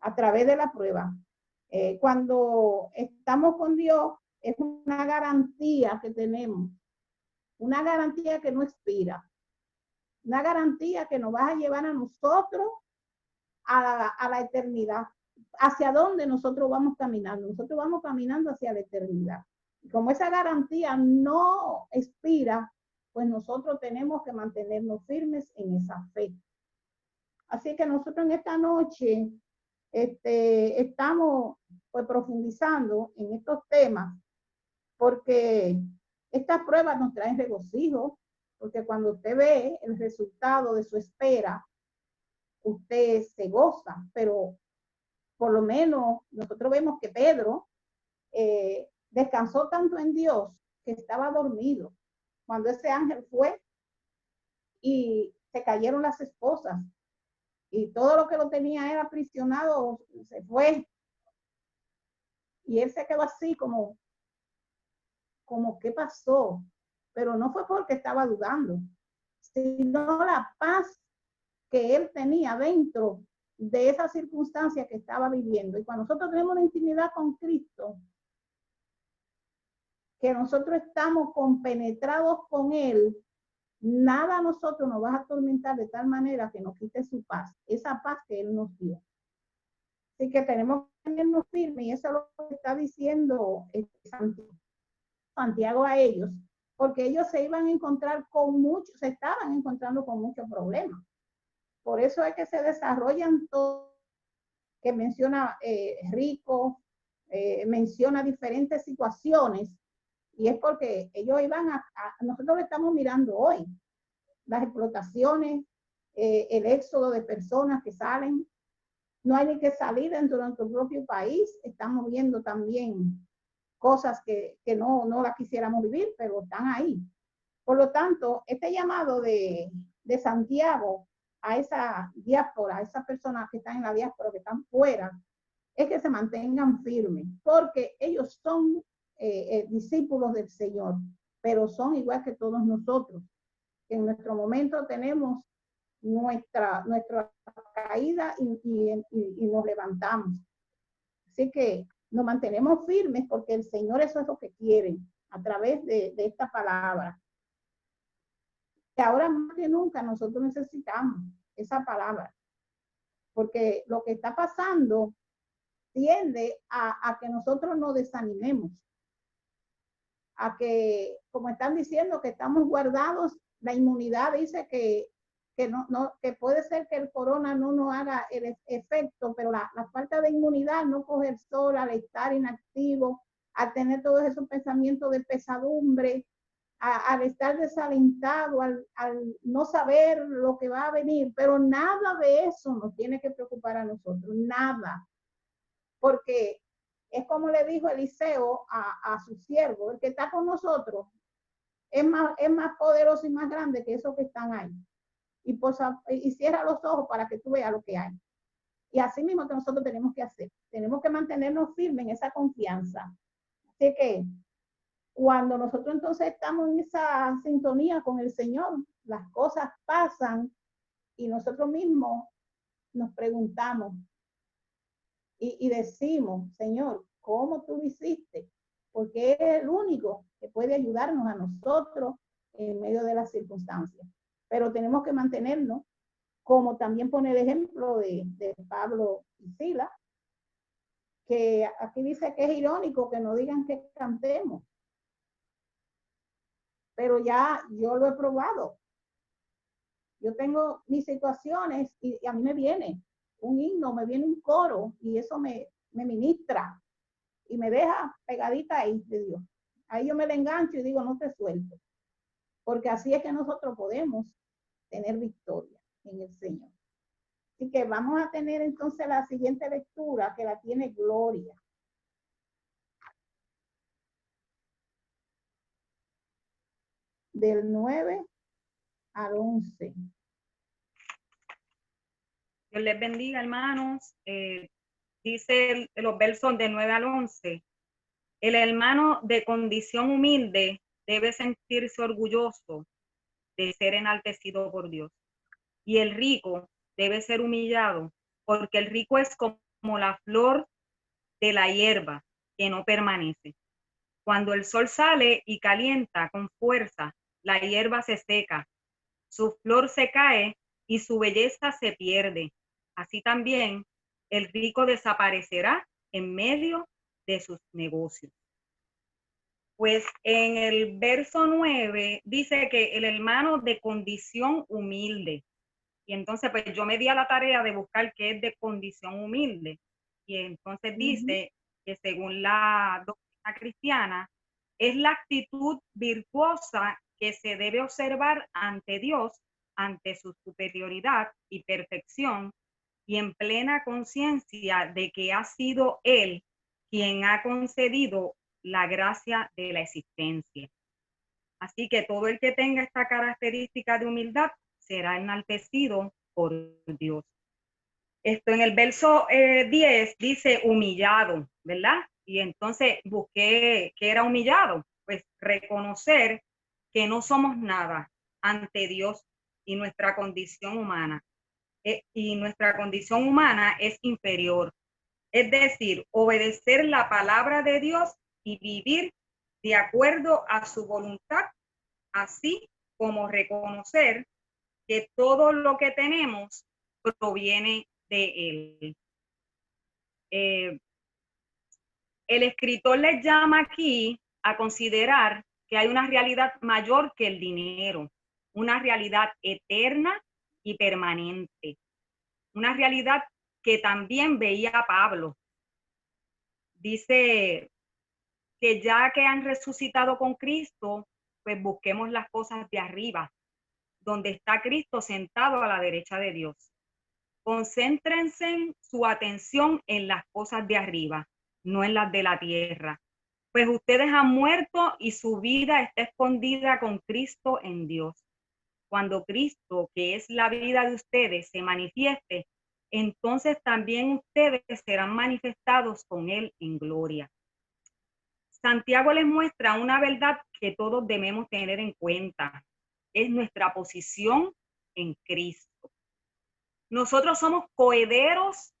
a través de la prueba. Cuando estamos con Dios, es una garantía que tenemos, una garantía que no expira, una garantía que nos va a llevar a nosotros a la eternidad. ¿Hacia dónde nosotros vamos caminando? Nosotros vamos caminando hacia la eternidad. Y como esa garantía no expira, pues nosotros tenemos que mantenernos firmes en esa fe. Así que nosotros en esta noche estamos pues profundizando en estos temas, porque estas pruebas nos traen regocijo, porque cuando usted ve el resultado de su espera, usted se goza. Pero por lo menos nosotros vemos que Pedro descansó tanto en Dios que estaba dormido cuando ese ángel fue y se cayeron las esposas y todo lo que lo tenía era aprisionado, se fue, y él se quedó así como ¿qué pasó? Pero no fue porque estaba dudando, sino la paz que él tenía dentro de esa circunstancia que estaba viviendo. Y cuando nosotros tenemos una intimidad con Cristo, que nosotros estamos compenetrados con Él, nada a nosotros nos va a atormentar de tal manera que nos quite su paz, esa paz que Él nos dio. Así que tenemos que tenernos firmes, y eso es lo que está diciendo Santiago a ellos, porque ellos se iban a encontrar con se estaban encontrando con muchos problemas, por eso es que se desarrollan todo, que menciona Rico, menciona diferentes situaciones, y es porque ellos iban nosotros lo estamos mirando hoy, las explotaciones, el éxodo de personas que salen, no hay ni que salir dentro de nuestro propio país, estamos viendo también cosas que no las quisiéramos vivir, pero están ahí. Por lo tanto, este llamado de Santiago a esa diáspora, a esas personas que están en la diáspora, que están fuera, es que se mantengan firmes, porque ellos son discípulos del Señor, pero son igual que todos nosotros, que en nuestro momento tenemos nuestra caída y nos levantamos. Así que nos mantenemos firmes porque el Señor eso es lo que quiere a través de esta palabra. Que ahora más que nunca nosotros necesitamos esa palabra, porque lo que está pasando tiende a que nosotros nos desanimemos, a que, como están diciendo, que estamos guardados. La inmunidad dice que puede ser que el corona no nos haga el efecto, pero la falta de inmunidad, no coger sol, al estar inactivo, al tener todos esos pensamientos de pesadumbre, al estar desalentado, al no saber lo que va a venir, pero nada de eso nos tiene que preocupar a nosotros, nada, porque es como le dijo Eliseo a su siervo, el que está con nosotros es más poderoso y más grande que esos que están ahí. Y cierra los ojos para que tú veas lo que hay. Y así mismo que nosotros tenemos que hacer. Tenemos que mantenernos firmes en esa confianza. Así que cuando nosotros entonces estamos en esa sintonía con el Señor, las cosas pasan y nosotros mismos nos preguntamos y decimos, Señor, ¿cómo tú lo hiciste? Porque es el único que puede ayudarnos a nosotros en medio de las circunstancias. Pero tenemos que mantenernos, como también pone el ejemplo de Pablo y Sila, que aquí dice que es irónico que no digan que cantemos. Pero ya yo lo he probado. Yo tengo mis situaciones y a mí me viene un himno, me viene un coro y eso me ministra y me deja pegadita ahí de Dios. Ahí yo me le engancho y digo, no te suelto. Porque así es que nosotros podemos tener victoria en el Señor. Así que vamos a tener entonces la siguiente lectura, que la tiene Gloria. Del 9 al 11. Dios les bendiga, hermanos. Dice los versos de 9 al 11. El hermano de condición humilde debe sentirse orgulloso de ser enaltecido por Dios. Y el rico debe ser humillado, porque el rico es como la flor de la hierba que no permanece. Cuando el sol sale y calienta con fuerza, la hierba se seca, su flor se cae y su belleza se pierde. Así también el rico desaparecerá en medio de sus negocios. Pues en el verso 9 dice que el hermano de condición humilde. Y entonces pues yo me di a la tarea de buscar qué es de condición humilde. Y entonces dice que según la doctrina cristiana, es la actitud virtuosa que se debe observar ante Dios, ante su superioridad y perfección, y en plena conciencia de que ha sido Él quien ha concedido la gracia de la existencia. Así que todo el que tenga esta característica de humildad será enaltecido por Dios. Esto en el verso 10 dice humillado, ¿verdad? Y entonces busqué qué era humillado. Pues reconocer que no somos nada ante Dios y nuestra condición humana. Y nuestra condición humana es inferior. Es decir, obedecer la palabra de Dios y vivir de acuerdo a su voluntad, así como reconocer que todo lo que tenemos proviene de Él. El escritor les llama aquí a considerar que hay una realidad mayor que el dinero, una realidad eterna y permanente. Una realidad que también veía Pablo. Dice que ya que han resucitado con Cristo, pues busquemos las cosas de arriba, donde está Cristo sentado a la derecha de Dios. Concéntrense su atención en las cosas de arriba, no en las de la tierra. Pues ustedes han muerto y su vida está escondida con Cristo en Dios. Cuando Cristo, que es la vida de ustedes, se manifieste, entonces también ustedes serán manifestados con Él en gloria. Santiago les muestra una verdad que todos debemos tener en cuenta. Es nuestra posición en Cristo. Nosotros somos coherederos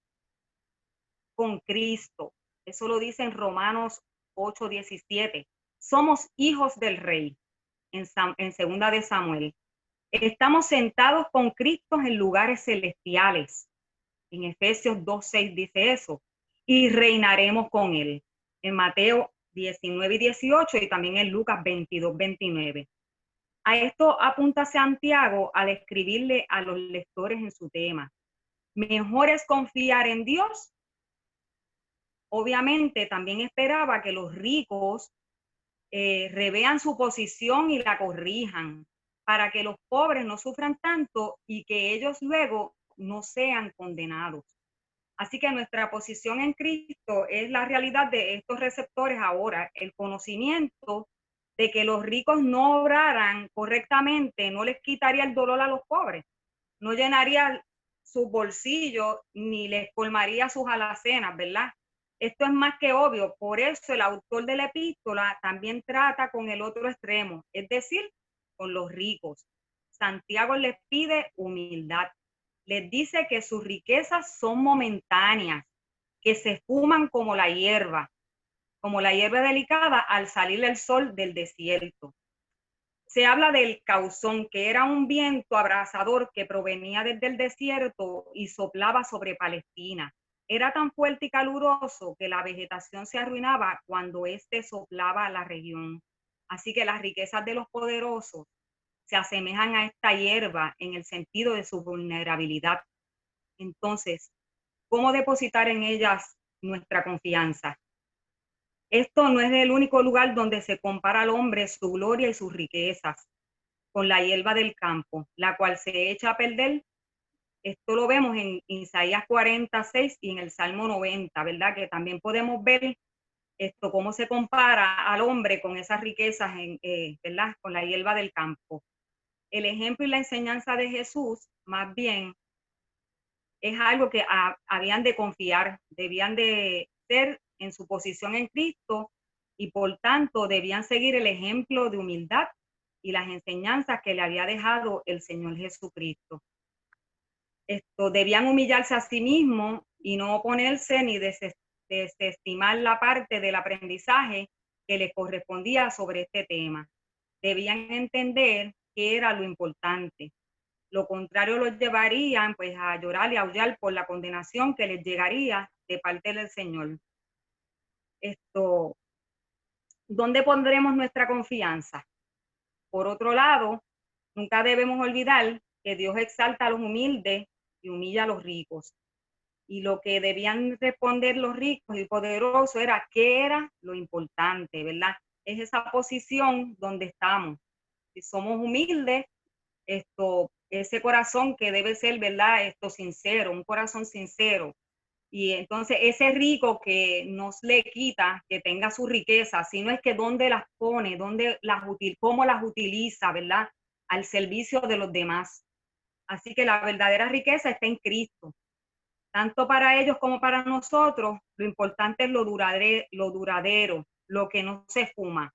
con Cristo. Eso lo dice en Romanos 8:17. Somos hijos del Rey, en segunda de Samuel. Estamos sentados con Cristo en lugares celestiales. En Efesios 2:6 dice eso. Y reinaremos con Él. En Mateo 19:18 y también en Lucas 22:29. A esto apunta Santiago al escribirle a los lectores en su tema. Mejor es confiar en Dios. Obviamente también esperaba que los ricos revean su posición y la corrijan, para que los pobres no sufran tanto y que ellos luego no sean condenados. Así que nuestra posición en Cristo es la realidad de estos receptores ahora, el conocimiento de que los ricos no obraran correctamente, no les quitaría el dolor a los pobres, no llenaría sus bolsillos ni les colmaría sus alacenas, ¿verdad? Esto es más que obvio, por eso el autor de la epístola también trata con el otro extremo, es decir, con los ricos. Santiago les pide humildad. Les dice que sus riquezas son momentáneas, que se esfuman como la hierba delicada al salir el sol del desierto. Se habla del cauzón, que era un viento abrasador que provenía desde el desierto y soplaba sobre Palestina. Era tan fuerte y caluroso que la vegetación se arruinaba cuando éste soplaba a la región. Así que las riquezas de los poderosos se asemejan a esta hierba en el sentido de su vulnerabilidad. Entonces, ¿cómo depositar en ellas nuestra confianza? Esto no es el único lugar donde se compara al hombre su gloria y sus riquezas con la hierba del campo, la cual se echa a perder. Esto lo vemos en Isaías 46 y en el Salmo 90, ¿verdad? Que también podemos ver esto, cómo se compara al hombre con esas riquezas, ¿verdad? Con la hierba del campo. El ejemplo y la enseñanza de Jesús, más bien, es algo que habían de confiar, debían de ser en su posición en Cristo y por tanto debían seguir el ejemplo de humildad y las enseñanzas que le había dejado el Señor Jesucristo. Debían humillarse a sí mismos y no oponerse ni desestimar la parte del aprendizaje que les correspondía sobre este tema. Debían entender que era lo importante. Lo contrario los llevarían pues a llorar y a aullar por la condenación que les llegaría de parte del Señor. ¿Dónde pondremos nuestra confianza? Por otro lado, nunca debemos olvidar que Dios exalta a los humildes y humilla a los ricos. Y lo que debían responder los ricos y poderosos era qué era lo importante, ¿verdad? Es esa posición donde estamos. Si somos humildes, ese corazón que debe ser, ¿verdad? Sincero, un corazón sincero. Y entonces ese rico que nos le quita, que tenga su riqueza, sino es que dónde las pone, cómo las utiliza, ¿verdad? Al servicio de los demás. Así que la verdadera riqueza está en Cristo. Tanto para ellos como para nosotros, lo importante es lo duradero, lo que no se esfuma.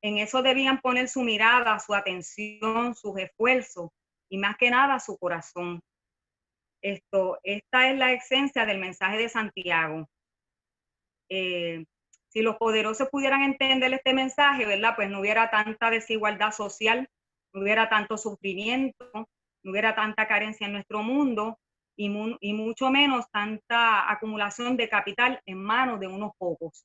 En eso debían poner su mirada, su atención, sus esfuerzos y más que nada su corazón. Esta es la esencia del mensaje de Santiago. Si los poderosos pudieran entender este mensaje, ¿verdad? Pues no hubiera tanta desigualdad social, no hubiera tanto sufrimiento, no hubiera tanta carencia en nuestro mundo y mucho menos tanta acumulación de capital en manos de unos pocos.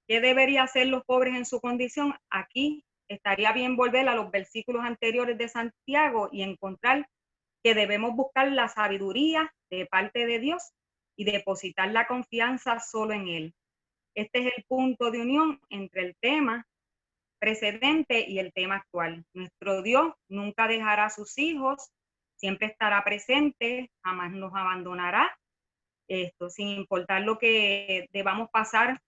¿Qué deberían hacer los pobres en su condición? Aquí estaría bien volver a los versículos anteriores de Santiago y encontrar que debemos buscar la sabiduría de parte de Dios y depositar la confianza solo en Él. Este es el punto de unión entre el tema precedente y el tema actual. Nuestro Dios nunca dejará a sus hijos, siempre estará presente, jamás nos abandonará. Sin importar lo que debamos pasar,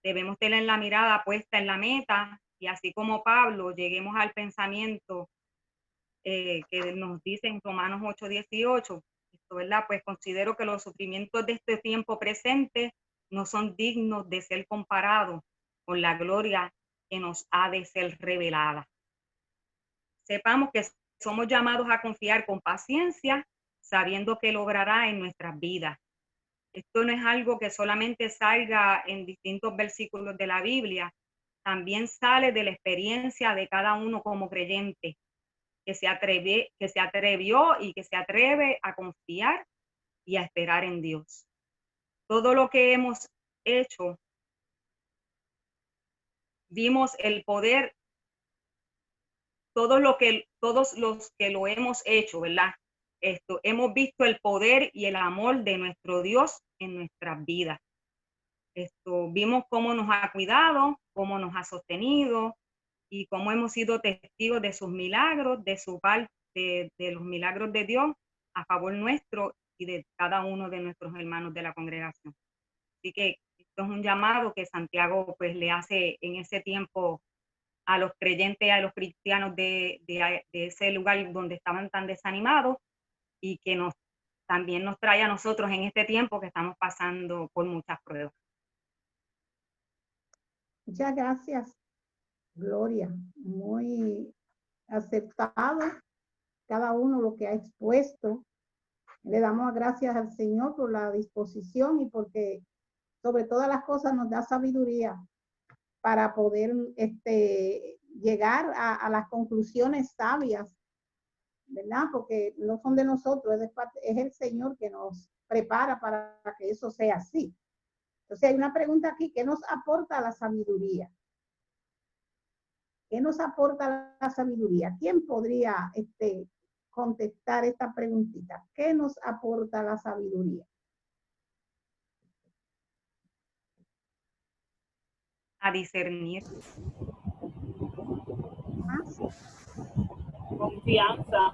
debemos tener la mirada puesta en la meta, y así como Pablo, lleguemos al pensamiento que nos dice en Romanos 8:18, ¿verdad? Pues considero que los sufrimientos de este tiempo presente no son dignos de ser comparados con la gloria que nos ha de ser revelada. Sepamos que somos llamados a confiar con paciencia, sabiendo que logrará en nuestras vidas. Esto no es algo que solamente salga en distintos versículos de la Biblia, también sale de la experiencia de cada uno como creyente, que se atrevió y que se atreve a confiar y a esperar en Dios. Todo lo que hemos hecho, vimos el poder, todos los que lo hemos hecho, ¿verdad? Hemos visto el poder y el amor de nuestro Dios en nuestras vidas. Vimos cómo nos ha cuidado, cómo nos ha sostenido y cómo hemos sido testigos de sus milagros, de su parte, de los milagros de Dios a favor nuestro y de cada uno de nuestros hermanos de la congregación. Así que esto es un llamado que Santiago pues le hace en ese tiempo a los creyentes, a los cristianos de ese lugar donde estaban tan desanimados, y que también nos trae a nosotros en este tiempo que estamos pasando por muchas pruebas. Muchas gracias, Gloria. Muy aceptado cada uno lo que ha expuesto. Le damos gracias al Señor por la disposición y porque sobre todas las cosas nos da sabiduría para poder llegar a las conclusiones sabias, ¿verdad? Porque no son de nosotros, es el Señor que nos prepara para que eso sea así. Entonces hay una pregunta aquí: ¿qué nos aporta la sabiduría? ¿Qué nos aporta la sabiduría? ¿Quién podría contestar esta preguntita? ¿Qué nos aporta la sabiduría? A discernir. ¿Más? Confianza.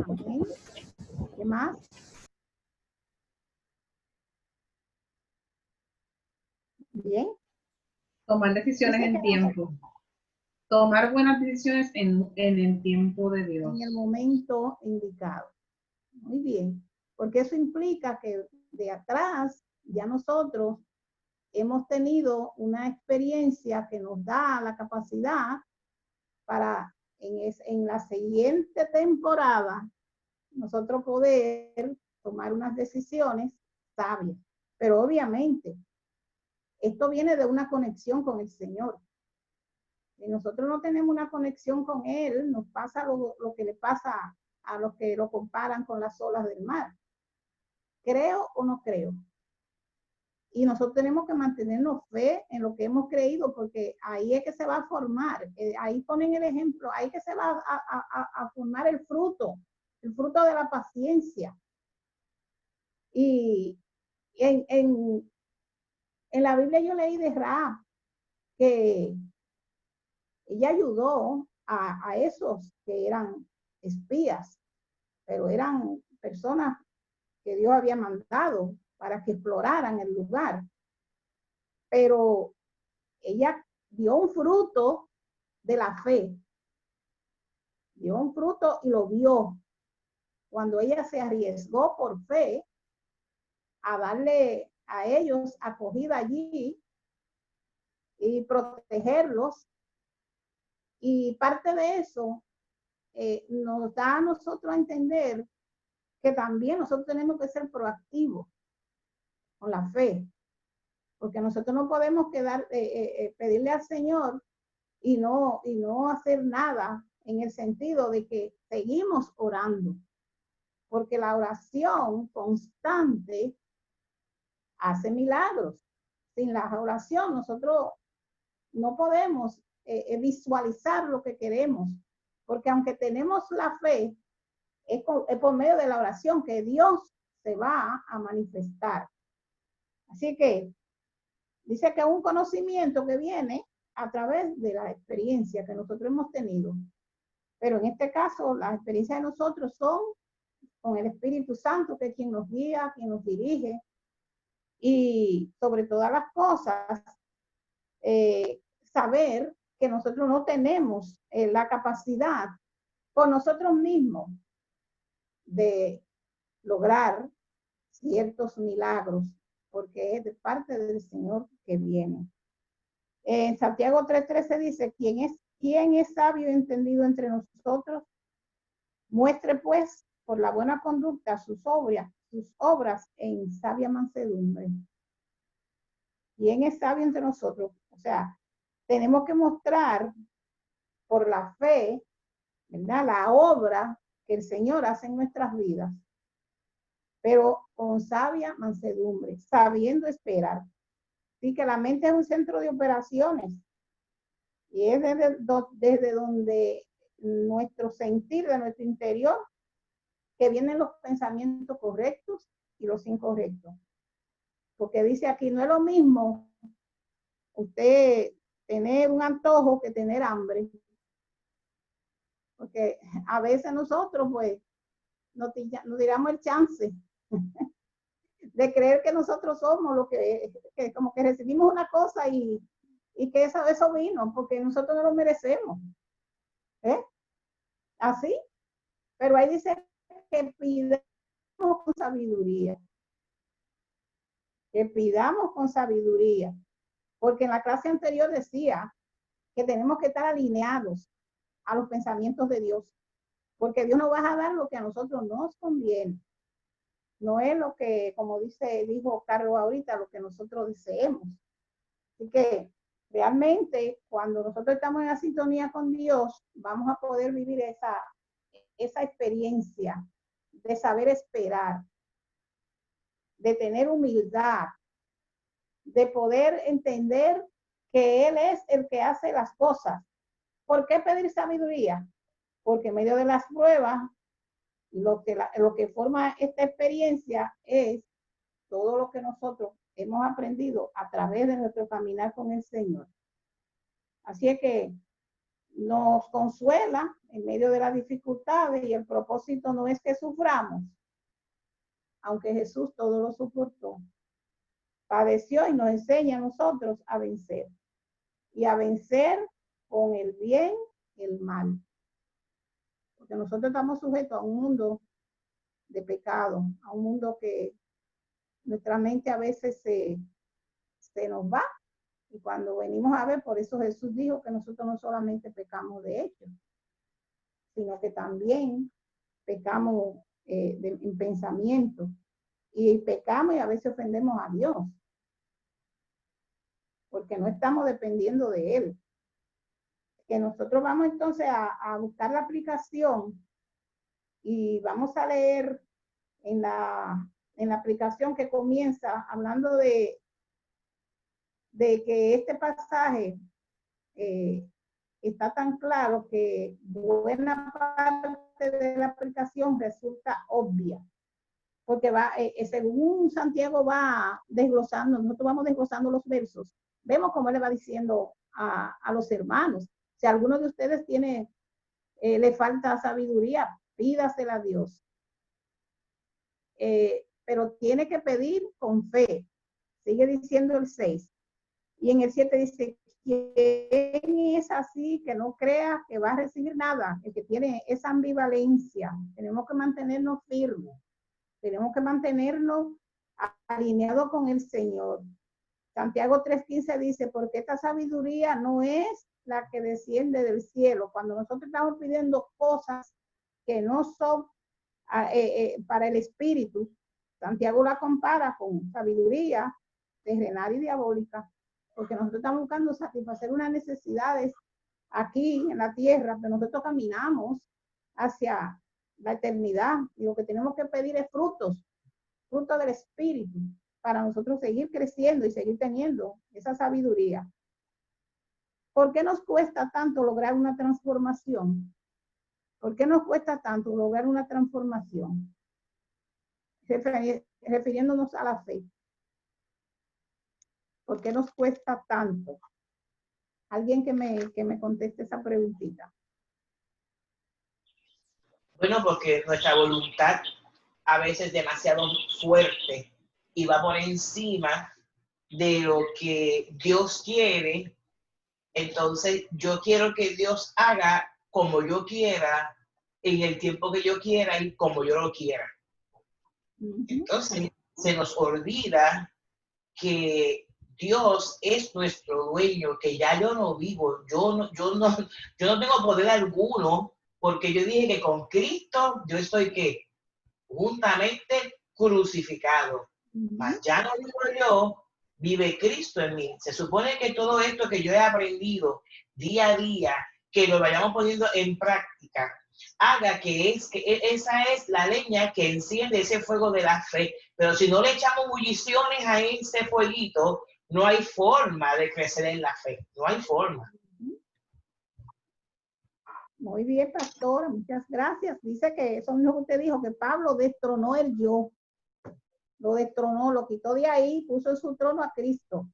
Amén. ¿Qué más? Bien. Tomar decisiones en tiempo. Tomar buenas decisiones en el tiempo de Dios. En el momento indicado. Muy bien. Porque eso implica que de atrás ya nosotros hemos tenido una experiencia que nos da la capacidad para en la siguiente temporada nosotros poder tomar unas decisiones sabias. Pero obviamente esto viene de una conexión con el Señor. Si nosotros no tenemos una conexión con Él, nos pasa lo que le pasa a los que lo comparan con las olas del mar. ¿Creo o no creo? Y nosotros tenemos que mantenernos fe en lo que hemos creído, porque ahí es que se va a formar. Ahí ponen el ejemplo, ahí que se va a formar el fruto de la paciencia. Y en la Biblia yo leí de Rahab que ella ayudó a esos que eran espías, pero eran personas que Dios había mandado para que exploraran el lugar. Pero ella dio un fruto de la fe. Dio un fruto y lo vio. Cuando ella se arriesgó por fe a darle a ellos acogida allí y protegerlos. Y parte de eso nos da a nosotros a entender que también nosotros tenemos que ser proactivos con la fe, porque nosotros no podemos pedirle al Señor y no hacer nada, en el sentido de que seguimos orando, porque la oración constante hace milagros. Sin la oración nosotros no podemos visualizar lo que queremos, porque aunque tenemos la fe, es por medio de la oración que Dios se va a manifestar. Así que dice que un conocimiento que viene a través de la experiencia que nosotros hemos tenido. Pero en este caso, las experiencias de nosotros son con el Espíritu Santo, que es quien nos guía, quien nos dirige. Y sobre todas las cosas, saber que nosotros no tenemos la capacidad por nosotros mismos de lograr ciertos milagros, porque es de parte del Señor que viene. En Santiago 3:13 dice, ¿quién es sabio y entendido entre nosotros? Muestre pues por la buena conducta sus obras en sabia mansedumbre. ¿Quién es sabio entre nosotros? O sea, tenemos que mostrar por la fe, ¿verdad?, la obra que el Señor hace en nuestras vidas, pero con sabia mansedumbre, sabiendo esperar. Así que la mente es un centro de operaciones y es desde donde nuestro sentir, de nuestro interior, que vienen los pensamientos correctos y los incorrectos. Porque dice aquí, no es lo mismo usted tener un antojo que tener hambre. Porque a veces nosotros, pues, nos tiramos el chance de creer que nosotros somos lo que como que recibimos una cosa y que eso vino, porque nosotros no lo merecemos. Así. Pero ahí dice que pidamos con sabiduría. Que pidamos con sabiduría. Porque en la clase anterior decía que tenemos que estar alineados a los pensamientos de Dios. Porque Dios nos va a dar lo que a nosotros nos conviene. No es lo que, como dijo Carlos ahorita, lo que nosotros deseemos. Así que realmente cuando nosotros estamos en la sintonía con Dios, vamos a poder vivir esa experiencia de saber esperar, de tener humildad, de poder entender que Él es el que hace las cosas. ¿Por qué pedir sabiduría? Porque en medio de las pruebas, lo que forma esta experiencia es todo lo que nosotros hemos aprendido a través de nuestro caminar con el Señor. Así es que nos consuela en medio de las dificultades y el propósito no es que suframos, aunque Jesús todo lo soportó. Padeció y nos enseña a nosotros a vencer. Y a vencer con el bien y el mal. Porque nosotros estamos sujetos a un mundo de pecado, a un mundo que nuestra mente a veces se nos va. Y cuando venimos a ver, por eso Jesús dijo que nosotros no solamente pecamos de hecho, sino que también pecamos en pensamiento. Y pecamos y a veces ofendemos a Dios. Porque no estamos dependiendo de Él. Que nosotros vamos entonces a buscar la aplicación y vamos a leer en la aplicación que comienza hablando de que este pasaje está tan claro que buena parte de la aplicación resulta obvia. Porque según Santiago va desglosando, nosotros vamos desglosando los versos, vemos cómo le va diciendo a los hermanos. Si alguno de ustedes le falta sabiduría, pídasela a Dios. Pero tiene que pedir con fe. Sigue diciendo el 6. Y en el 7 dice, ¿quién es así que no crea que va a recibir nada? El que tiene esa ambivalencia. Tenemos que mantenernos firmes. Tenemos que mantenernos alineados con el Señor. Santiago 3:15 dice, porque esta sabiduría no es la que desciende del cielo. Cuando nosotros estamos pidiendo cosas que no son para el espíritu, Santiago la compara con sabiduría terrenal y diabólica, porque nosotros estamos buscando satisfacer unas necesidades aquí en la tierra, pero nosotros caminamos hacia la eternidad y lo que tenemos que pedir es frutos del espíritu para nosotros seguir creciendo y seguir teniendo esa sabiduría. ¿Por qué nos cuesta tanto lograr una transformación? ¿Por qué nos cuesta tanto lograr una transformación? Refiriéndonos a la fe. ¿Por qué nos cuesta tanto? Alguien que me conteste esa preguntita. Bueno, porque nuestra voluntad a veces es demasiado fuerte y va por encima de lo que Dios quiere. Entonces, yo quiero que Dios haga como yo quiera, en el tiempo que yo quiera y como yo lo quiera. Entonces, se nos olvida que Dios es nuestro dueño, que ya yo no vivo, yo no tengo poder alguno, porque yo dije que con Cristo yo estoy ¿qué? Juntamente crucificado. Mas ya no vivo yo, vive Cristo en mí. Se supone que todo esto que yo he aprendido día a día, que lo vayamos poniendo en práctica, haga que esa es la leña que enciende ese fuego de la fe. Pero si no le echamos bulliciones a ese fueguito, no hay forma de crecer en la fe. No hay forma. Muy bien, pastora, muchas gracias. Dice que eso mismo que usted dijo, que Pablo destronó el yo. Lo destronó, lo quitó de ahí, puso en su trono a Cristo.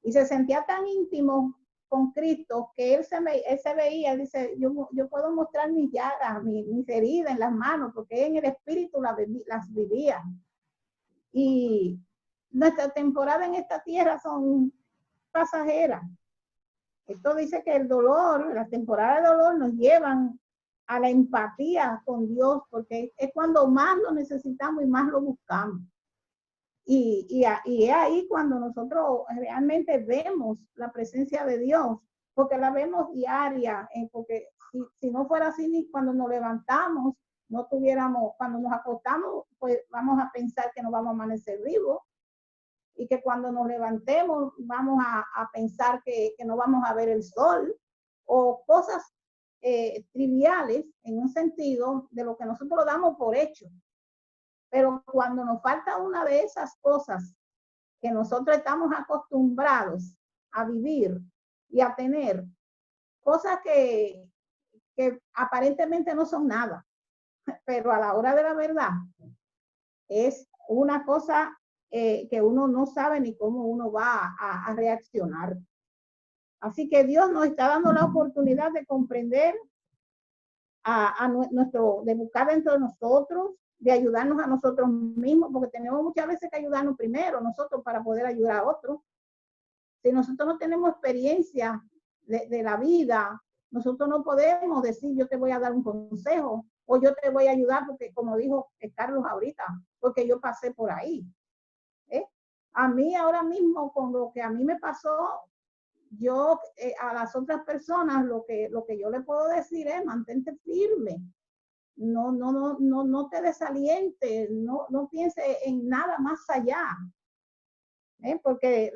Y se sentía tan íntimo con Cristo que él se veía, él dice, yo puedo mostrar mis llagas, mis heridas en las manos, porque en el espíritu las vivía. Y nuestra temporada en esta tierra son pasajeras. Esto dice que el dolor, las temporadas de dolor nos llevan a la empatía con Dios, porque es cuando más lo necesitamos y más lo buscamos. Y es ahí cuando nosotros realmente vemos la presencia de Dios, porque la vemos diaria, porque si no fuera así, ni cuando nos levantamos, no tuviéramos, cuando nos acostamos, pues vamos a pensar que no vamos a amanecer vivos, y que cuando nos levantemos vamos a pensar que no vamos a ver el sol, o cosas triviales en un sentido de lo que nosotros lo damos por hecho. Pero cuando nos falta una de esas cosas que nosotros estamos acostumbrados a vivir y a tener, cosas que aparentemente no son nada, pero a la hora de la verdad es una cosa que uno no sabe ni cómo uno va a reaccionar. Así que Dios nos está dando la oportunidad de comprender de buscar dentro de nosotros, de ayudarnos a nosotros mismos, porque tenemos muchas veces que ayudarnos primero nosotros para poder ayudar a otros. Si nosotros no tenemos experiencia de la vida, nosotros no podemos decir yo te voy a dar un consejo o yo te voy a ayudar porque, como dijo Carlos ahorita, porque yo pasé por ahí. A mí ahora mismo, con lo que a mí me pasó, yo a las otras personas lo que yo le puedo decir es mantente firme. No te desalientes, no piense en nada más allá. Porque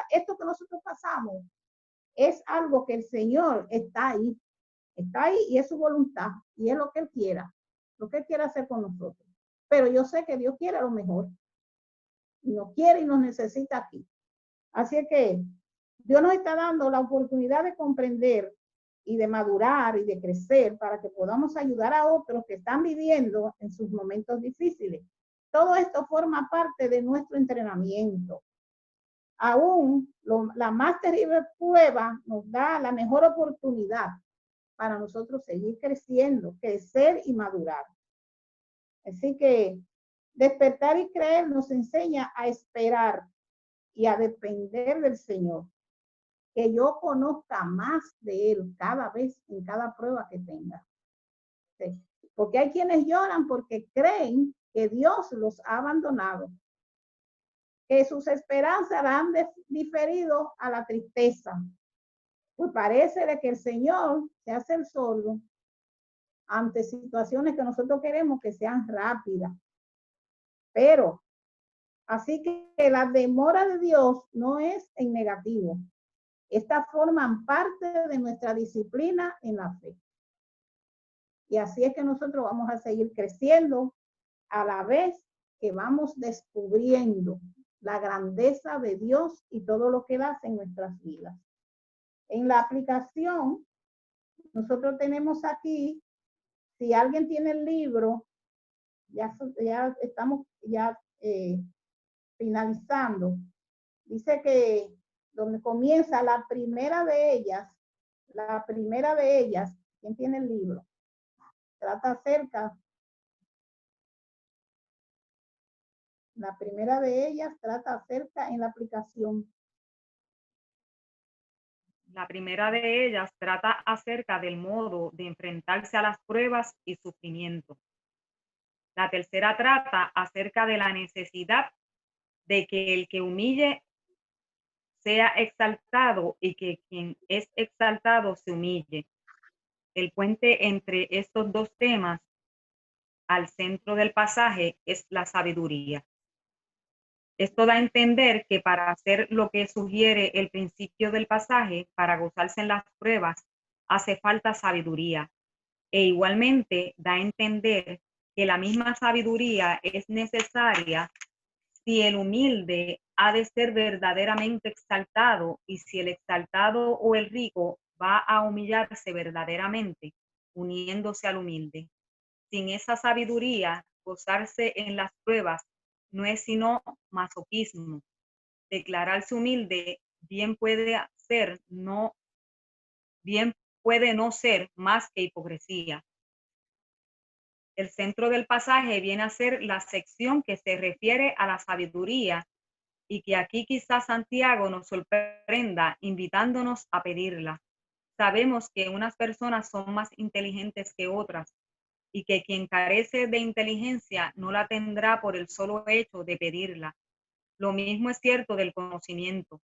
esto que nosotros pasamos es algo que el Señor está ahí y es su voluntad y es lo que Él quiera, lo que Él quiere hacer con nosotros. Pero yo sé que Dios quiere lo mejor. Y nos quiere y nos necesita aquí. Así es que Dios nos está dando la oportunidad de comprender y de madurar y de crecer para que podamos ayudar a otros que están viviendo en sus momentos difíciles. Todo esto forma parte de nuestro entrenamiento. Aún la más terrible prueba nos da la mejor oportunidad para nosotros seguir creciendo, crecer y madurar. Así que despertar y creer nos enseña a esperar y a depender del Señor. Que yo conozca más de Él cada vez en cada prueba que tenga. ¿Sí? Porque hay quienes lloran porque creen que Dios los ha abandonado, que sus esperanzas han diferido a la tristeza. Pues parece de que el Señor se hace el sordo ante situaciones que nosotros queremos que sean rápidas. Pero, así que la demora de Dios no es en negativo. Estas forman parte de nuestra disciplina en la fe. Y así es que nosotros vamos a seguir creciendo a la vez que vamos descubriendo la grandeza de Dios y todo lo que Él hace en nuestras vidas. En la aplicación, nosotros tenemos aquí Si alguien tiene el libro, ya estamos finalizando. Dice que donde comienza la primera de ellas, ¿quién tiene el libro? Trata acerca, la primera de ellas trata acerca en la aplicación. La primera de ellas trata acerca del modo de enfrentarse a las pruebas y sufrimiento. La tercera trata acerca de la necesidad de que el que humille sea exaltado y que quien es exaltado se humille. El puente entre estos dos temas al centro del pasaje es la sabiduría. Esto da a entender que para hacer lo que sugiere el principio del pasaje, para gozarse en las pruebas, hace falta sabiduría. E igualmente da a entender que la misma sabiduría es necesaria si el humilde ha de ser verdaderamente exaltado y si el exaltado o el rico va a humillarse verdaderamente, uniéndose al humilde. Sin esa sabiduría, gozarse en las pruebas no es sino masoquismo. Declararse humilde bien puede no ser más que hipocresía. El centro del pasaje viene a ser la sección que se refiere a la sabiduría y que aquí quizás Santiago nos sorprenda invitándonos a pedirla. Sabemos que unas personas son más inteligentes que otras y que quien carece de inteligencia no la tendrá por el solo hecho de pedirla. Lo mismo es cierto del conocimiento.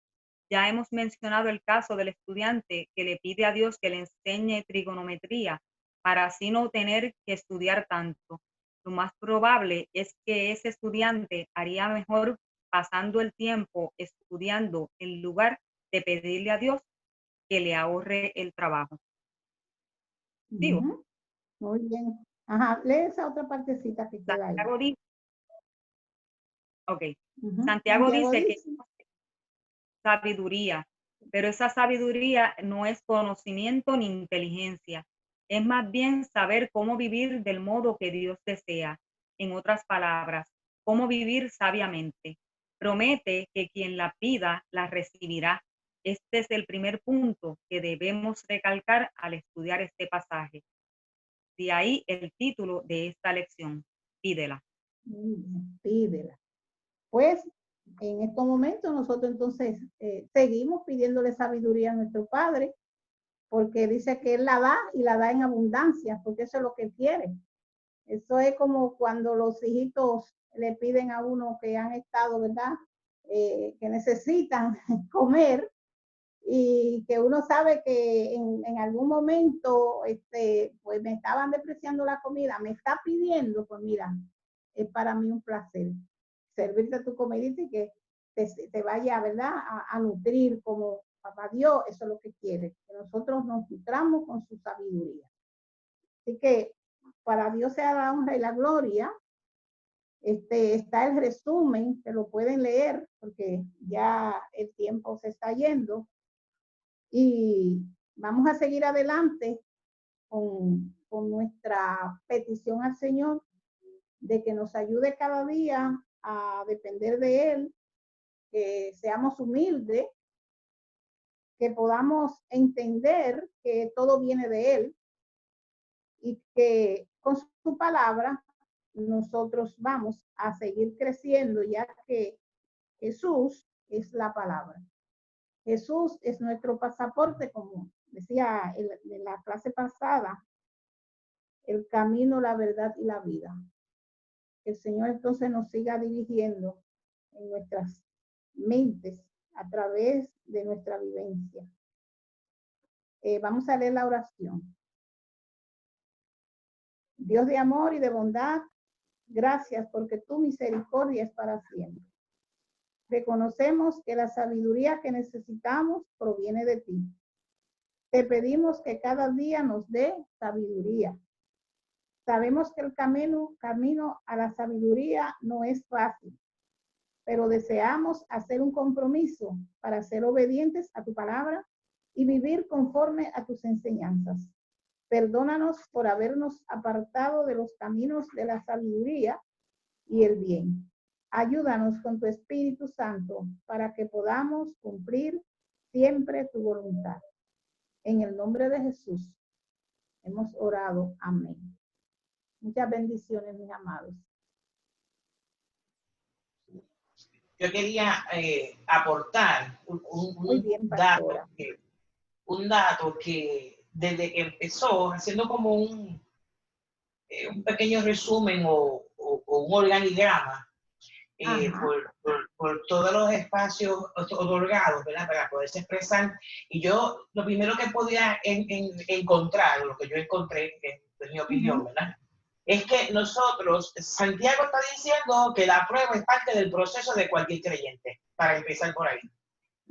Ya hemos mencionado el caso del estudiante que le pide a Dios que le enseñe trigonometría para así no tener que estudiar tanto. Lo más probable es que ese estudiante haría mejor pasando el tiempo estudiando en lugar de pedirle a Dios que le ahorre el trabajo. ¿Digo? Muy bien. Ajá, lee esa otra partecita que queda ahí. Santiago dice, Santiago dice que sabiduría, pero esa sabiduría no es conocimiento ni inteligencia, es más bien saber cómo vivir del modo que Dios desea. En otras palabras, cómo vivir sabiamente. Promete que quien la pida, la recibirá. Este es el primer punto que debemos recalcar al estudiar este pasaje. De ahí el título de esta lección, pídela. Pídela. Pues en estos momentos nosotros entonces seguimos pidiéndole sabiduría a nuestro Padre, porque dice que Él la da y la da en abundancia, porque eso es lo que Él quiere. Eso es como cuando los hijitos le piden a uno que han estado, ¿verdad? Que necesitan comer y que uno sabe que en algún momento pues me estaban despreciando la comida, me está pidiendo, pues mira, es para mí un placer servirte tu comidita y que te vaya, ¿verdad?, a nutrir como papá Dios. Eso es lo que quiere, que nosotros nos nutramos con su sabiduría. Así que para Dios sea la honra y la gloria. Está el resumen, que lo pueden leer porque ya el tiempo se está yendo. Y vamos a seguir adelante con nuestra petición al Señor de que nos ayude cada día a depender de Él, que seamos humildes, que podamos entender que todo viene de Él y que con su palabra nosotros vamos a seguir creciendo, ya que Jesús es la palabra. Jesús es nuestro pasaporte, como decía en la clase pasada, el camino, la verdad y la vida. Que el Señor entonces nos siga dirigiendo en nuestras mentes a través de nuestra vivencia. Vamos a leer la oración. Dios de amor y de bondad, gracias porque tu misericordia es para siempre. Reconocemos que la sabiduría que necesitamos proviene de ti. Te pedimos que cada día nos dé sabiduría. Sabemos que el camino a la sabiduría no es fácil, pero deseamos hacer un compromiso para ser obedientes a tu palabra y vivir conforme a tus enseñanzas. Perdónanos por habernos apartado de los caminos de la sabiduría y el bien. Ayúdanos con tu Espíritu Santo para que podamos cumplir siempre tu voluntad. En el nombre de Jesús hemos orado. Amén. Muchas bendiciones, mis amados. Yo quería aportar Muy bien, dato, pastora. un dato que desde que empezó, haciendo como un pequeño resumen o un organigrama por todos los espacios otorgados, ¿verdad? Para poderse expresar. Y yo, lo primero que podía encontrar, lo que yo encontré, que es mi opinión, ¿verdad? Es que nosotros, Santiago está diciendo que la prueba es parte del proceso de cualquier creyente, para empezar por ahí.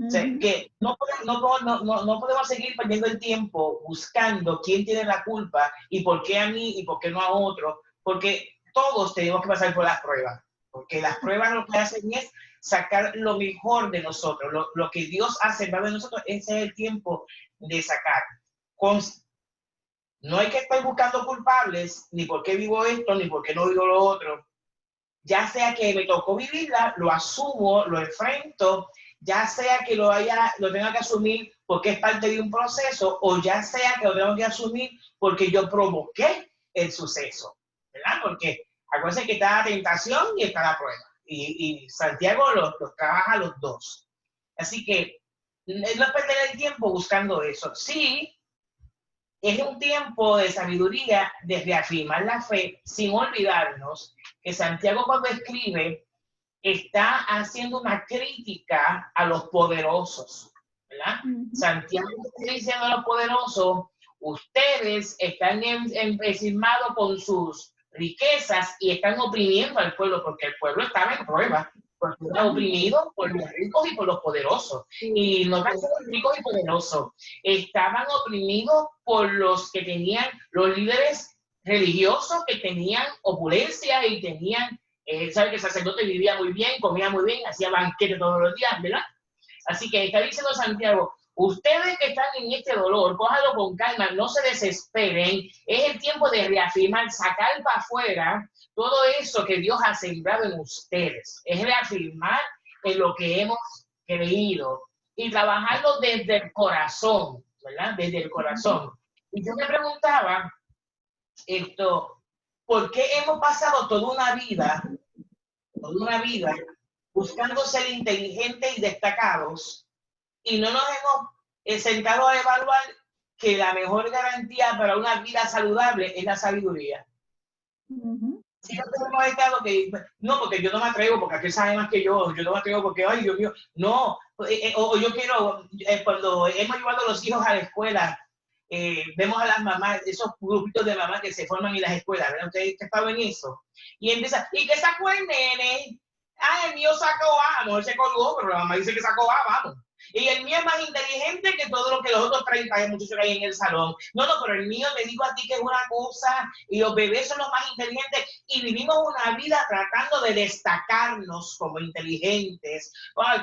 O sea, que no podemos seguir perdiendo el tiempo buscando quién tiene la culpa y por qué a mí y por qué no a otro, porque todos tenemos que pasar por las pruebas, porque las pruebas lo que hacen es sacar lo mejor de nosotros, lo que Dios ha sembrado en nosotros, ese es el tiempo de sacar. No hay que estar buscando culpables, ni por qué vivo esto, ni por qué no vivo lo otro. Ya sea que me tocó vivirla, lo asumo, lo enfrento, ya sea que lo tenga que asumir porque es parte de un proceso, o ya sea que lo tengo que asumir porque yo provoqué el suceso, ¿verdad? Porque acuérdense que está la tentación y está la prueba. Y Santiago los trabaja los dos. Así que no es perder el tiempo buscando eso. Sí, es un tiempo de sabiduría, de reafirmar la fe, sin olvidarnos que Santiago cuando escribe está haciendo una crítica a los poderosos, ¿verdad? Santiago está diciendo a los poderosos, ustedes están ensimismados con sus riquezas y están oprimiendo al pueblo, porque el pueblo estaba en prueba, porque era oprimido por los ricos y por los poderosos. Y no tan solo ricos y poderosos, estaban oprimidos por los que tenían, los líderes religiosos que tenían opulencia y tenían, sabe que el sacerdote vivía muy bien, comía muy bien, hacía banquete todos los días, ¿verdad? Así que está diciendo Santiago, ustedes que están en este dolor, cójalo con calma, no se desesperen, es el tiempo de reafirmar, sacar para afuera todo eso que Dios ha sembrado en ustedes, es reafirmar en lo que hemos creído y trabajarlo desde el corazón, ¿verdad? Desde el corazón. Y yo me preguntaba, ¿por qué hemos pasado toda una vida buscando ser inteligentes y destacados y no nos hemos sentado a evaluar que la mejor garantía para una vida saludable es la sabiduría? Si no tenemos estado que, no, porque yo no me atrevo, porque aquel sabe más que yo no me atrevo porque, ay, Dios mío, no, o yo quiero, cuando hemos llevado a los hijos a la escuela, vemos a las mamás, esos grupitos de mamás que se forman en las escuelas, ¿verdad? Ustedes estaban en eso. Y empieza, ¿y qué sacó el nene? Ah, el mío sacó A, no, él se colgó, pero la mamá dice que sacó A, vamos. Y el mío es más inteligente que todo lo que los otros 30 muchachos que hay en el salón. No, pero el mío te digo a ti que es una cosa, y los bebés son los más inteligentes, y vivimos una vida tratando de destacarnos como inteligentes,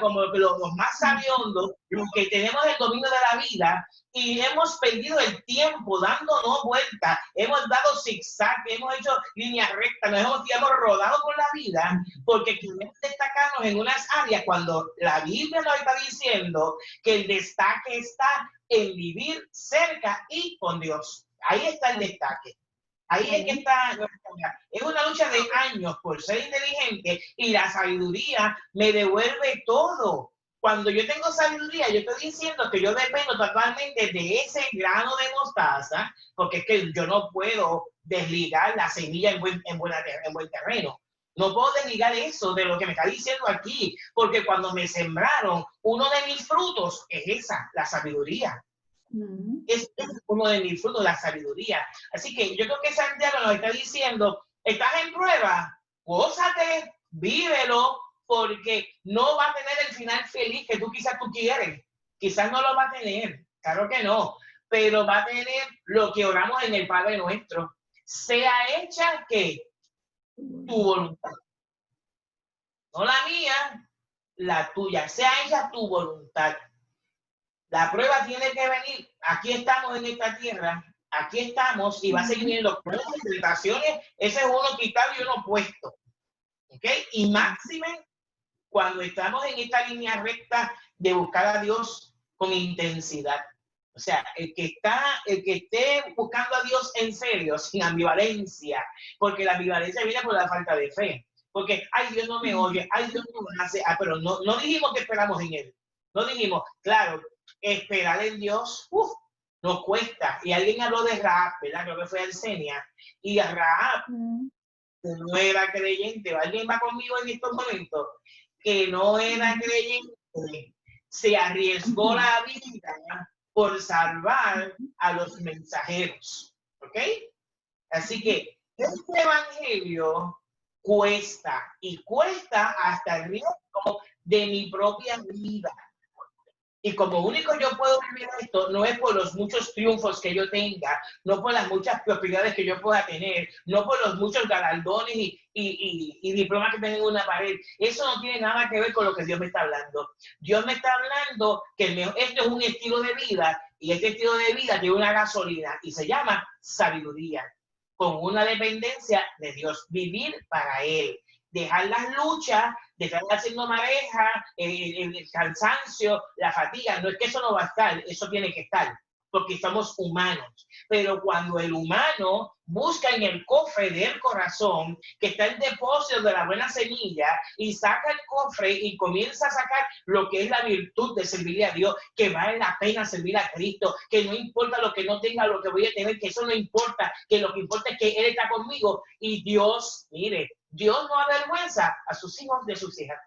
como los más sabiondos, los que tenemos el dominio de la vida, y hemos perdido el tiempo dándonos vueltas, hemos dado zigzag, hemos hecho líneas rectas, hemos rodado por la vida, porque queremos destacarnos en unas áreas cuando la Biblia nos está diciendo que el destaque está en vivir cerca y con Dios. Ahí está el destaque. Ahí es que está. Es una lucha de años por ser inteligente y la sabiduría me devuelve todo. Cuando yo tengo sabiduría, yo estoy diciendo que yo dependo totalmente de ese grano de mostaza, porque es que yo no puedo desligar la semilla en buen terreno. No puedo desligar eso de lo que me está diciendo aquí, porque cuando me sembraron, uno de mis frutos es esa, la sabiduría. Es uno de mis frutos, la sabiduría. Así que yo creo que Santiago nos está diciendo, estás en prueba, gózate, vívelo, porque no va a tener el final feliz que tú quieres. Quizás no lo va a tener, claro que no, pero va a tener lo que oramos en el Padre Nuestro. Sea hecha que tu voluntad, no la mía, la tuya, sea hecha tu voluntad. La prueba tiene que venir. Aquí estamos en esta tierra aquí estamos y va a seguir viendo tentaciones, ese es uno quitado y uno puesto. ¿Ok? Y máxime cuando estamos en esta línea recta de buscar a Dios con intensidad. O sea, el que esté buscando a Dios en serio, sin ambivalencia, porque la ambivalencia viene por la falta de fe. Porque, ay, Dios no me oye, ay, Dios no me hace, pero no dijimos que esperamos en Él. No dijimos, claro, esperar en Dios, nos cuesta. Y alguien habló de Rahab, ¿verdad? Creo que fue Arsenia. Y a Rahab, que no era creyente, alguien va conmigo en estos momentos, que no era creyente, se arriesgó la vida por salvar a los mensajeros. ¿Ok? Así que este evangelio cuesta, y cuesta hasta el riesgo de mi propia vida. Y como único yo puedo vivir esto, no es por los muchos triunfos que yo tenga, no por las muchas propiedades que yo pueda tener, no por los muchos galardones y diplomas que tengo en una pared. Eso no tiene nada que ver con lo que Dios me está hablando. Dios me está hablando que esto es un estilo de vida, y este estilo de vida tiene una gasolina y se llama sabiduría, con una dependencia de Dios, vivir para Él. Dejar las luchas, dejar haciendo mareja, el cansancio, la fatiga. No es que eso no va a estar, eso tiene que estar, porque somos humanos. Pero cuando el humano busca en el cofre del corazón, que está el depósito de la buena semilla, y saca el cofre y comienza a sacar lo que es la virtud de servirle a Dios, que vale la pena servir a Cristo, que no importa lo que no tenga, lo que voy a tener, que eso no importa, que lo que importa es que Él está conmigo. Y Dios, mire, Dios no avergüenza a sus hijos de sus hijas.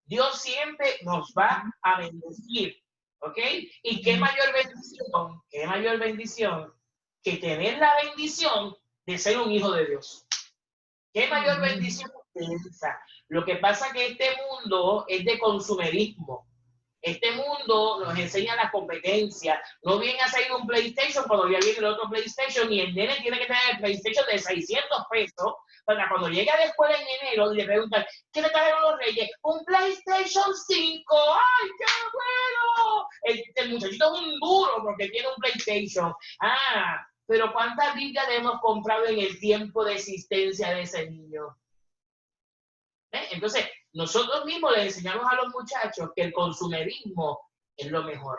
Dios siempre nos va a bendecir, ¿ok? Y qué mayor bendición que tener la bendición de ser un hijo de Dios. Qué mayor bendición que esa. Lo que pasa es que este mundo es de consumerismo. Este mundo nos enseña la competencia. No viene a salir un PlayStation cuando ya viene el otro PlayStation, y el nene tiene que tener el PlayStation de 600 pesos para cuando llegue a la escuela en enero y le preguntan, ¿qué le trajeron los reyes? Un PlayStation 5. ¡Ay, qué bueno! El muchachito es un duro porque tiene un PlayStation. Pero ¿cuántas Biblias le hemos comprado en el tiempo de existencia de ese niño? Entonces, nosotros mismos les enseñamos a los muchachos que el consumerismo es lo mejor.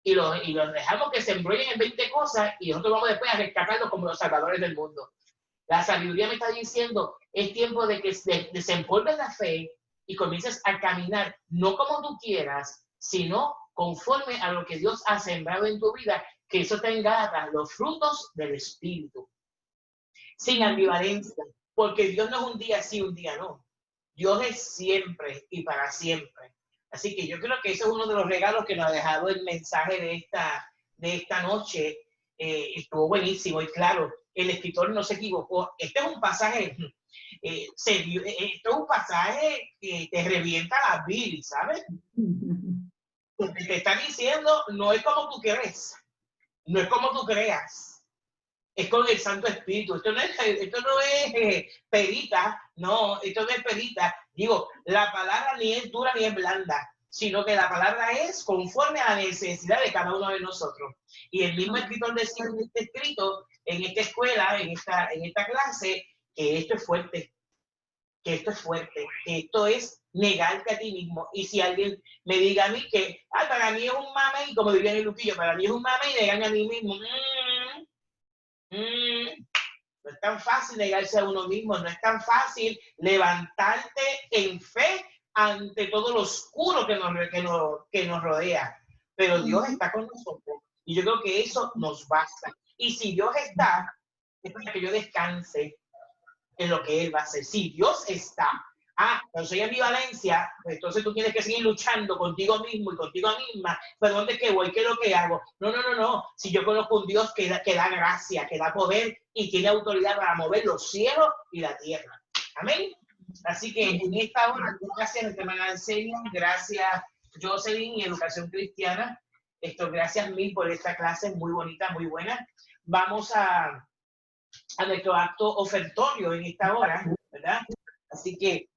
Y los dejamos que se embrollen en 20 cosas y nosotros vamos después a rescatarlos como los salvadores del mundo. La sabiduría me está diciendo, es tiempo de que desempolves la fe y comiences a caminar, no como tú quieras, sino conforme a lo que Dios ha sembrado en tu vida, que eso te engata los frutos del Espíritu. Sin ambivalencia, porque Dios no es un día sí, un día no. Dios es siempre y para siempre. Así que yo creo que eso es uno de los regalos que nos ha dejado el mensaje de esta noche. Estuvo buenísimo y claro, el escritor no se equivocó. Este es un pasaje, esto es un pasaje que te revienta la bilis, ¿sabes? Porque te está diciendo, no es como tú crees, no es como tú creas, es con el Santo Espíritu. Esto no es perita, no, esto no es perita. Digo, la palabra ni es dura ni es blanda, sino que la palabra es conforme a la necesidad de cada uno de nosotros. Y el mismo escritor decía en este escrito, en esta escuela, en esta clase, que esto es fuerte, que esto es negarte a ti mismo. Y si alguien me diga a mí que, para mí es un mame, y como diría en el Luquillo, para mí es un mame y negarme a mí mismo. No es tan fácil negarse a uno mismo, no es tan fácil levantarte en fe ante todo lo oscuro que nos rodea. Pero Dios está con nosotros y yo creo que eso nos basta. Y si Dios está, es para que yo descanse en lo que Él va a hacer. Si Dios está, cuando soy ambivalencia, pues entonces tú tienes que seguir luchando contigo mismo y contigo misma. ¿Pero dónde es que voy? ¿Qué es lo que hago? No. Si yo conozco un Dios que da gracia, que da poder y tiene autoridad para mover los cielos y la tierra. Amén. Así que en esta hora, gracias, hermana Arsenio, gracias, Jocelyn y Educación Cristiana. Gracias mil por esta clase muy bonita, muy buena. Vamos a nuestro acto ofertorio en esta hora, ¿verdad? Así que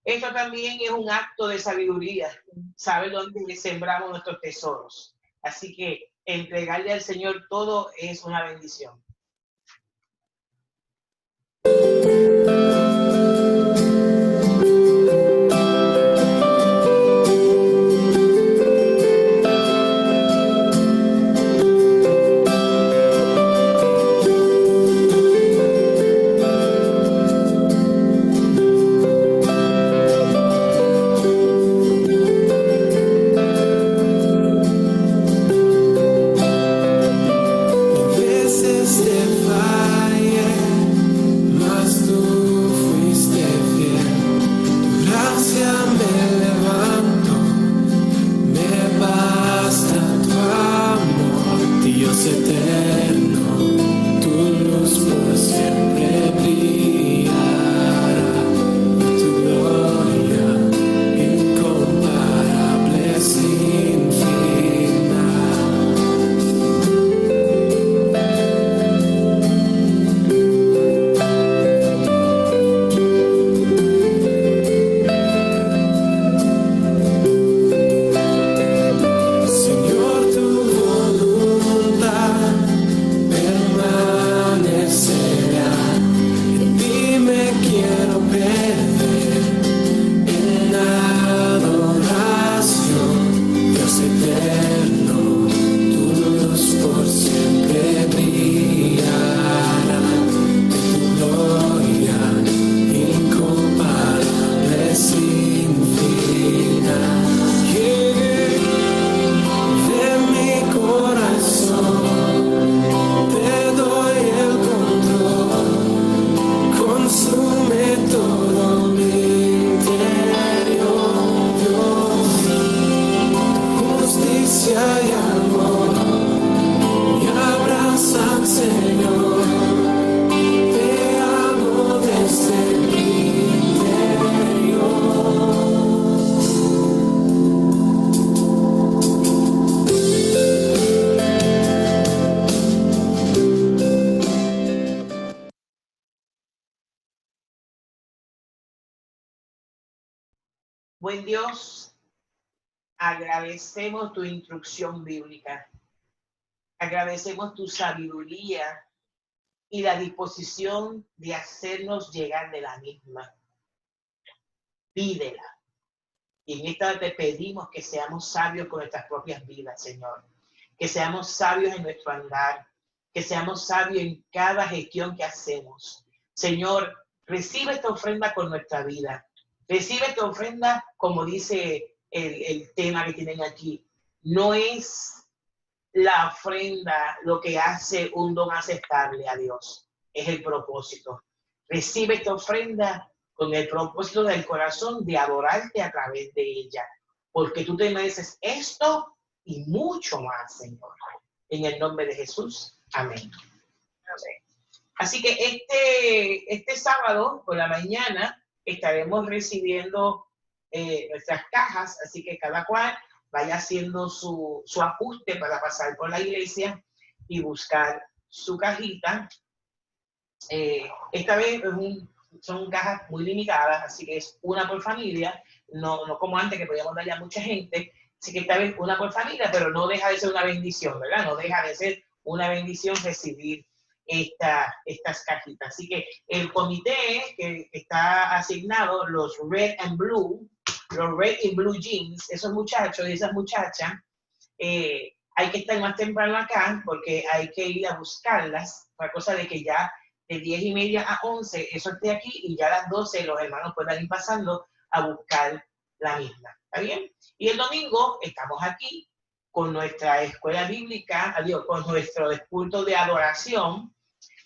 esto también es un acto de sabiduría, saber dónde sembramos nuestros tesoros. Así que entregarle al Señor todo es una bendición. Buen Dios, agradecemos tu instrucción bíblica. Agradecemos tu sabiduría y la disposición de hacernos llegar de la misma. Pídela. Y en esta te pedimos que seamos sabios con nuestras propias vidas, Señor. Que seamos sabios en nuestro andar. Que seamos sabios en cada gestión que hacemos. Señor, recibe esta ofrenda con nuestra vida. Recibe esta ofrenda, como dice el tema que tienen aquí. No es la ofrenda lo que hace un don aceptable a Dios. Es el propósito. Recibe esta ofrenda con el propósito del corazón de adorarte a través de ella. Porque tú te mereces esto y mucho más, Señor. En el nombre de Jesús. Amén. Así que este sábado por la mañana estaremos recibiendo nuestras cajas, así que cada cual vaya haciendo su ajuste para pasar por la iglesia y buscar su cajita. Esta vez son cajas muy limitadas, así que es una por familia, no como antes que podíamos darle a mucha gente, así que esta vez una por familia, pero no deja de ser una bendición, ¿verdad? No deja de ser una bendición recibir estas cajitas. Así que el comité que está asignado, los red and blue jeans, esos muchachos y esas muchachas, hay que estar más temprano acá porque hay que ir a buscarlas, una cosa de que ya de 10:30 a 11 eso esté aquí y ya a las 12 los hermanos puedan ir pasando a buscar la misma. ¿Está bien? Y el domingo estamos aquí con nuestra escuela bíblica, con nuestro culto de adoración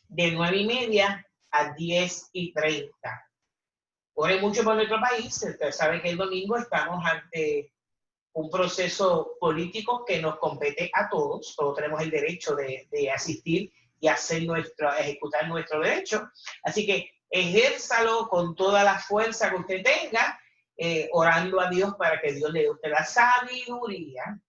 de 9:30 a 10:30. Ore mucho por nuestro país. Usted sabe que el domingo estamos ante un proceso político que nos compete a todos. Todos tenemos el derecho de asistir y ejecutar nuestro derecho. Así que ejérzalo con toda la fuerza que usted tenga, orando a Dios para que Dios le dé a usted la sabiduría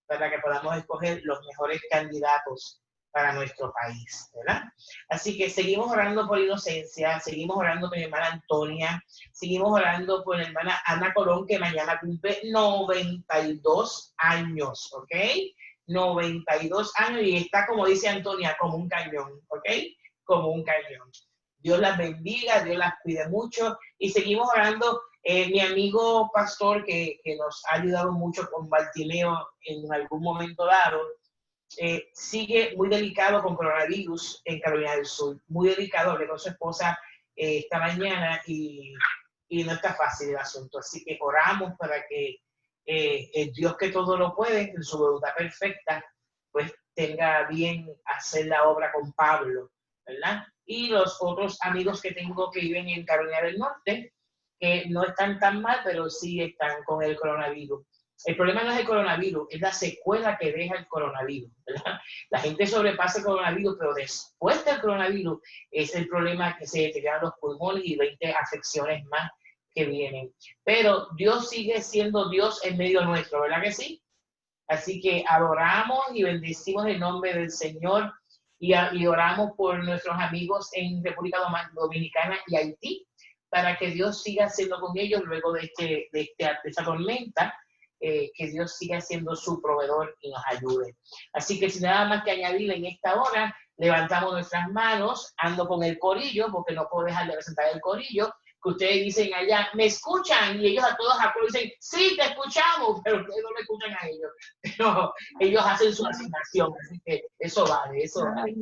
para que podamos escoger los mejores candidatos para nuestro país, ¿verdad? Así que seguimos orando por Inocencia, seguimos orando por mi hermana Antonia, seguimos orando por mi hermana Ana Colón, que mañana cumple 92 años, ¿ok? 92 años y está, como dice Antonia, como un cañón, ¿ok? Como un cañón. Dios las bendiga, Dios las cuide mucho y seguimos orando. Mi amigo pastor que nos ha ayudado mucho con Bartimeo en algún momento dado, sigue muy delicado con coronavirus en Carolina del Sur. Muy delicado, hablé con su esposa esta mañana y no está fácil el asunto. Así que oramos para que el Dios que todo lo puede, en su voluntad perfecta, pues tenga bien hacer la obra con Pablo, ¿verdad? Y los otros amigos que tengo que viven en Carolina del Norte, que no están tan mal, pero sí están con el coronavirus. El problema no es el coronavirus, es la secuela que deja el coronavirus, ¿verdad? La gente sobrepasa el coronavirus, pero después del coronavirus es el problema que se deterioran los pulmones y 20 afecciones más que vienen. Pero Dios sigue siendo Dios en medio nuestro, ¿verdad que sí? Así que adoramos y bendecimos el nombre del Señor y oramos por nuestros amigos en República Dominicana y Haití, para que Dios siga haciendo con ellos luego de esta tormenta, que Dios siga siendo su proveedor y nos ayude. Así que sin nada más que añadir en esta hora, levantamos nuestras manos, ando con el corillo, porque no puedo dejar de presentar el corillo, que ustedes dicen allá, ¿me escuchan? Y ellos a todos dicen, sí, te escuchamos, pero ustedes no me escuchan a ellos. Pero ellos hacen su asignación, así que eso vale, eso vale.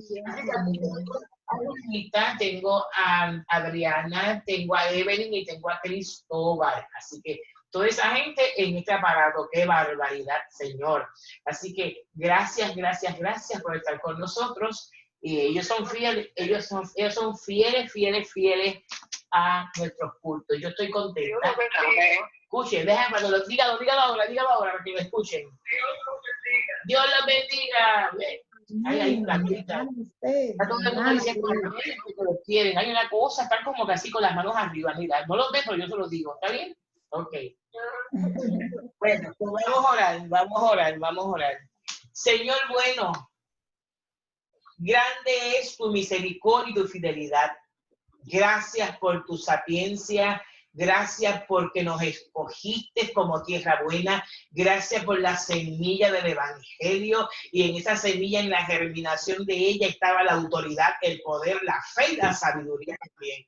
Tengo a Adriana, tengo a Evelyn y tengo a Cristóbal. Así que toda esa gente en este aparato, qué barbaridad, Señor. Así que gracias, gracias, gracias por estar con nosotros. Y ellos son fieles, ellos son fieles a nuestros cultos. Yo estoy contenta. Escuchen, déjame, dígalo ahora para que lo escuchen. Dios los bendiga. Ahí está. Está todo el mundo diciendo que lo quieren. Hay una cosa, están como que así con las manos arriba. Mira, no los ven, pero yo se los digo. ¿Está bien? Ok. Bueno, pues vamos a orar. Señor bueno, grande es tu misericordia y tu fidelidad. Gracias por tu sapiencia. Gracias porque nos escogiste como tierra buena. Gracias por la semilla del evangelio. Y en esa semilla, en la germinación de ella, estaba la autoridad, el poder, la fe y la sabiduría también.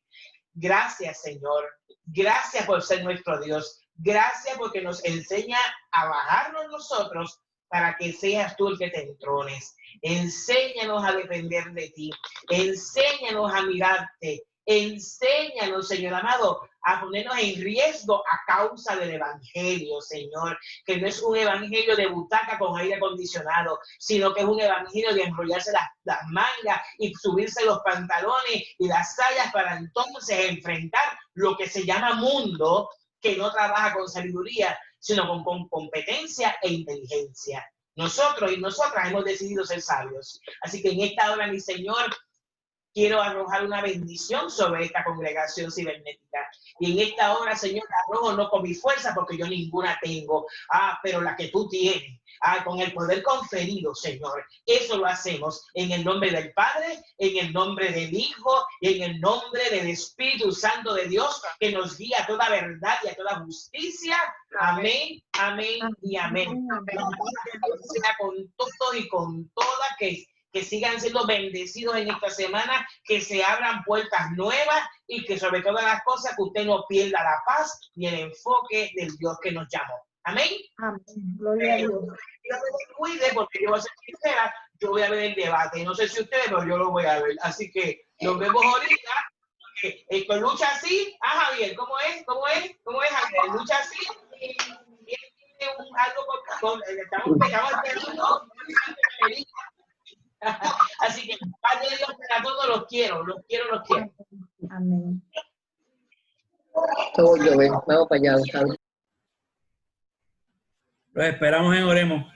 Gracias, Señor. Gracias por ser nuestro Dios. Gracias porque nos enseña a bajarnos nosotros para que seas tú el que te entrones. Enséñanos a depender de ti. Enséñanos a mirarte. Enséñanos, Señor amado, a ponernos en riesgo a causa del evangelio, Señor, que no es un evangelio de butaca con aire acondicionado, sino que es un evangelio de enrollarse las mangas y subirse los pantalones y las sayas para entonces enfrentar lo que se llama mundo, que no trabaja con sabiduría, sino con competencia e inteligencia. Nosotros y nosotras hemos decidido ser sabios. Así que en esta hora, mi Señor, quiero arrojar una bendición sobre esta congregación cibernética. Y en esta hora, Señor, la arrojo no con mi fuerza, porque yo ninguna tengo, pero la que tú tienes, con el poder conferido, Señor. Eso lo hacemos en el nombre del Padre, en el nombre del Hijo y en el nombre del Espíritu Santo de Dios, que nos guía a toda verdad y a toda justicia. Amén, amén y amén. La paz de Dios sea con todos y con todas, que sigan siendo bendecidos en esta semana, que se abran puertas nuevas y que sobre todas las cosas que usted no pierda la paz y el enfoque del Dios que nos llamó. Amén. Amén. Gloria a Dios. Dios me cuide, porque yo voy a ser sincera, yo voy a ver el debate. No sé si ustedes, pero yo lo voy a ver. Así que nos vemos ahorita. Con lucha así. Javier, ¿cómo es? Javier? Lucha así. Tiene algo estamos esperando. Así que, Padre Dios, para todos los quiero. Amén. Todo yo, vamos para allá. Los esperamos en Oremos.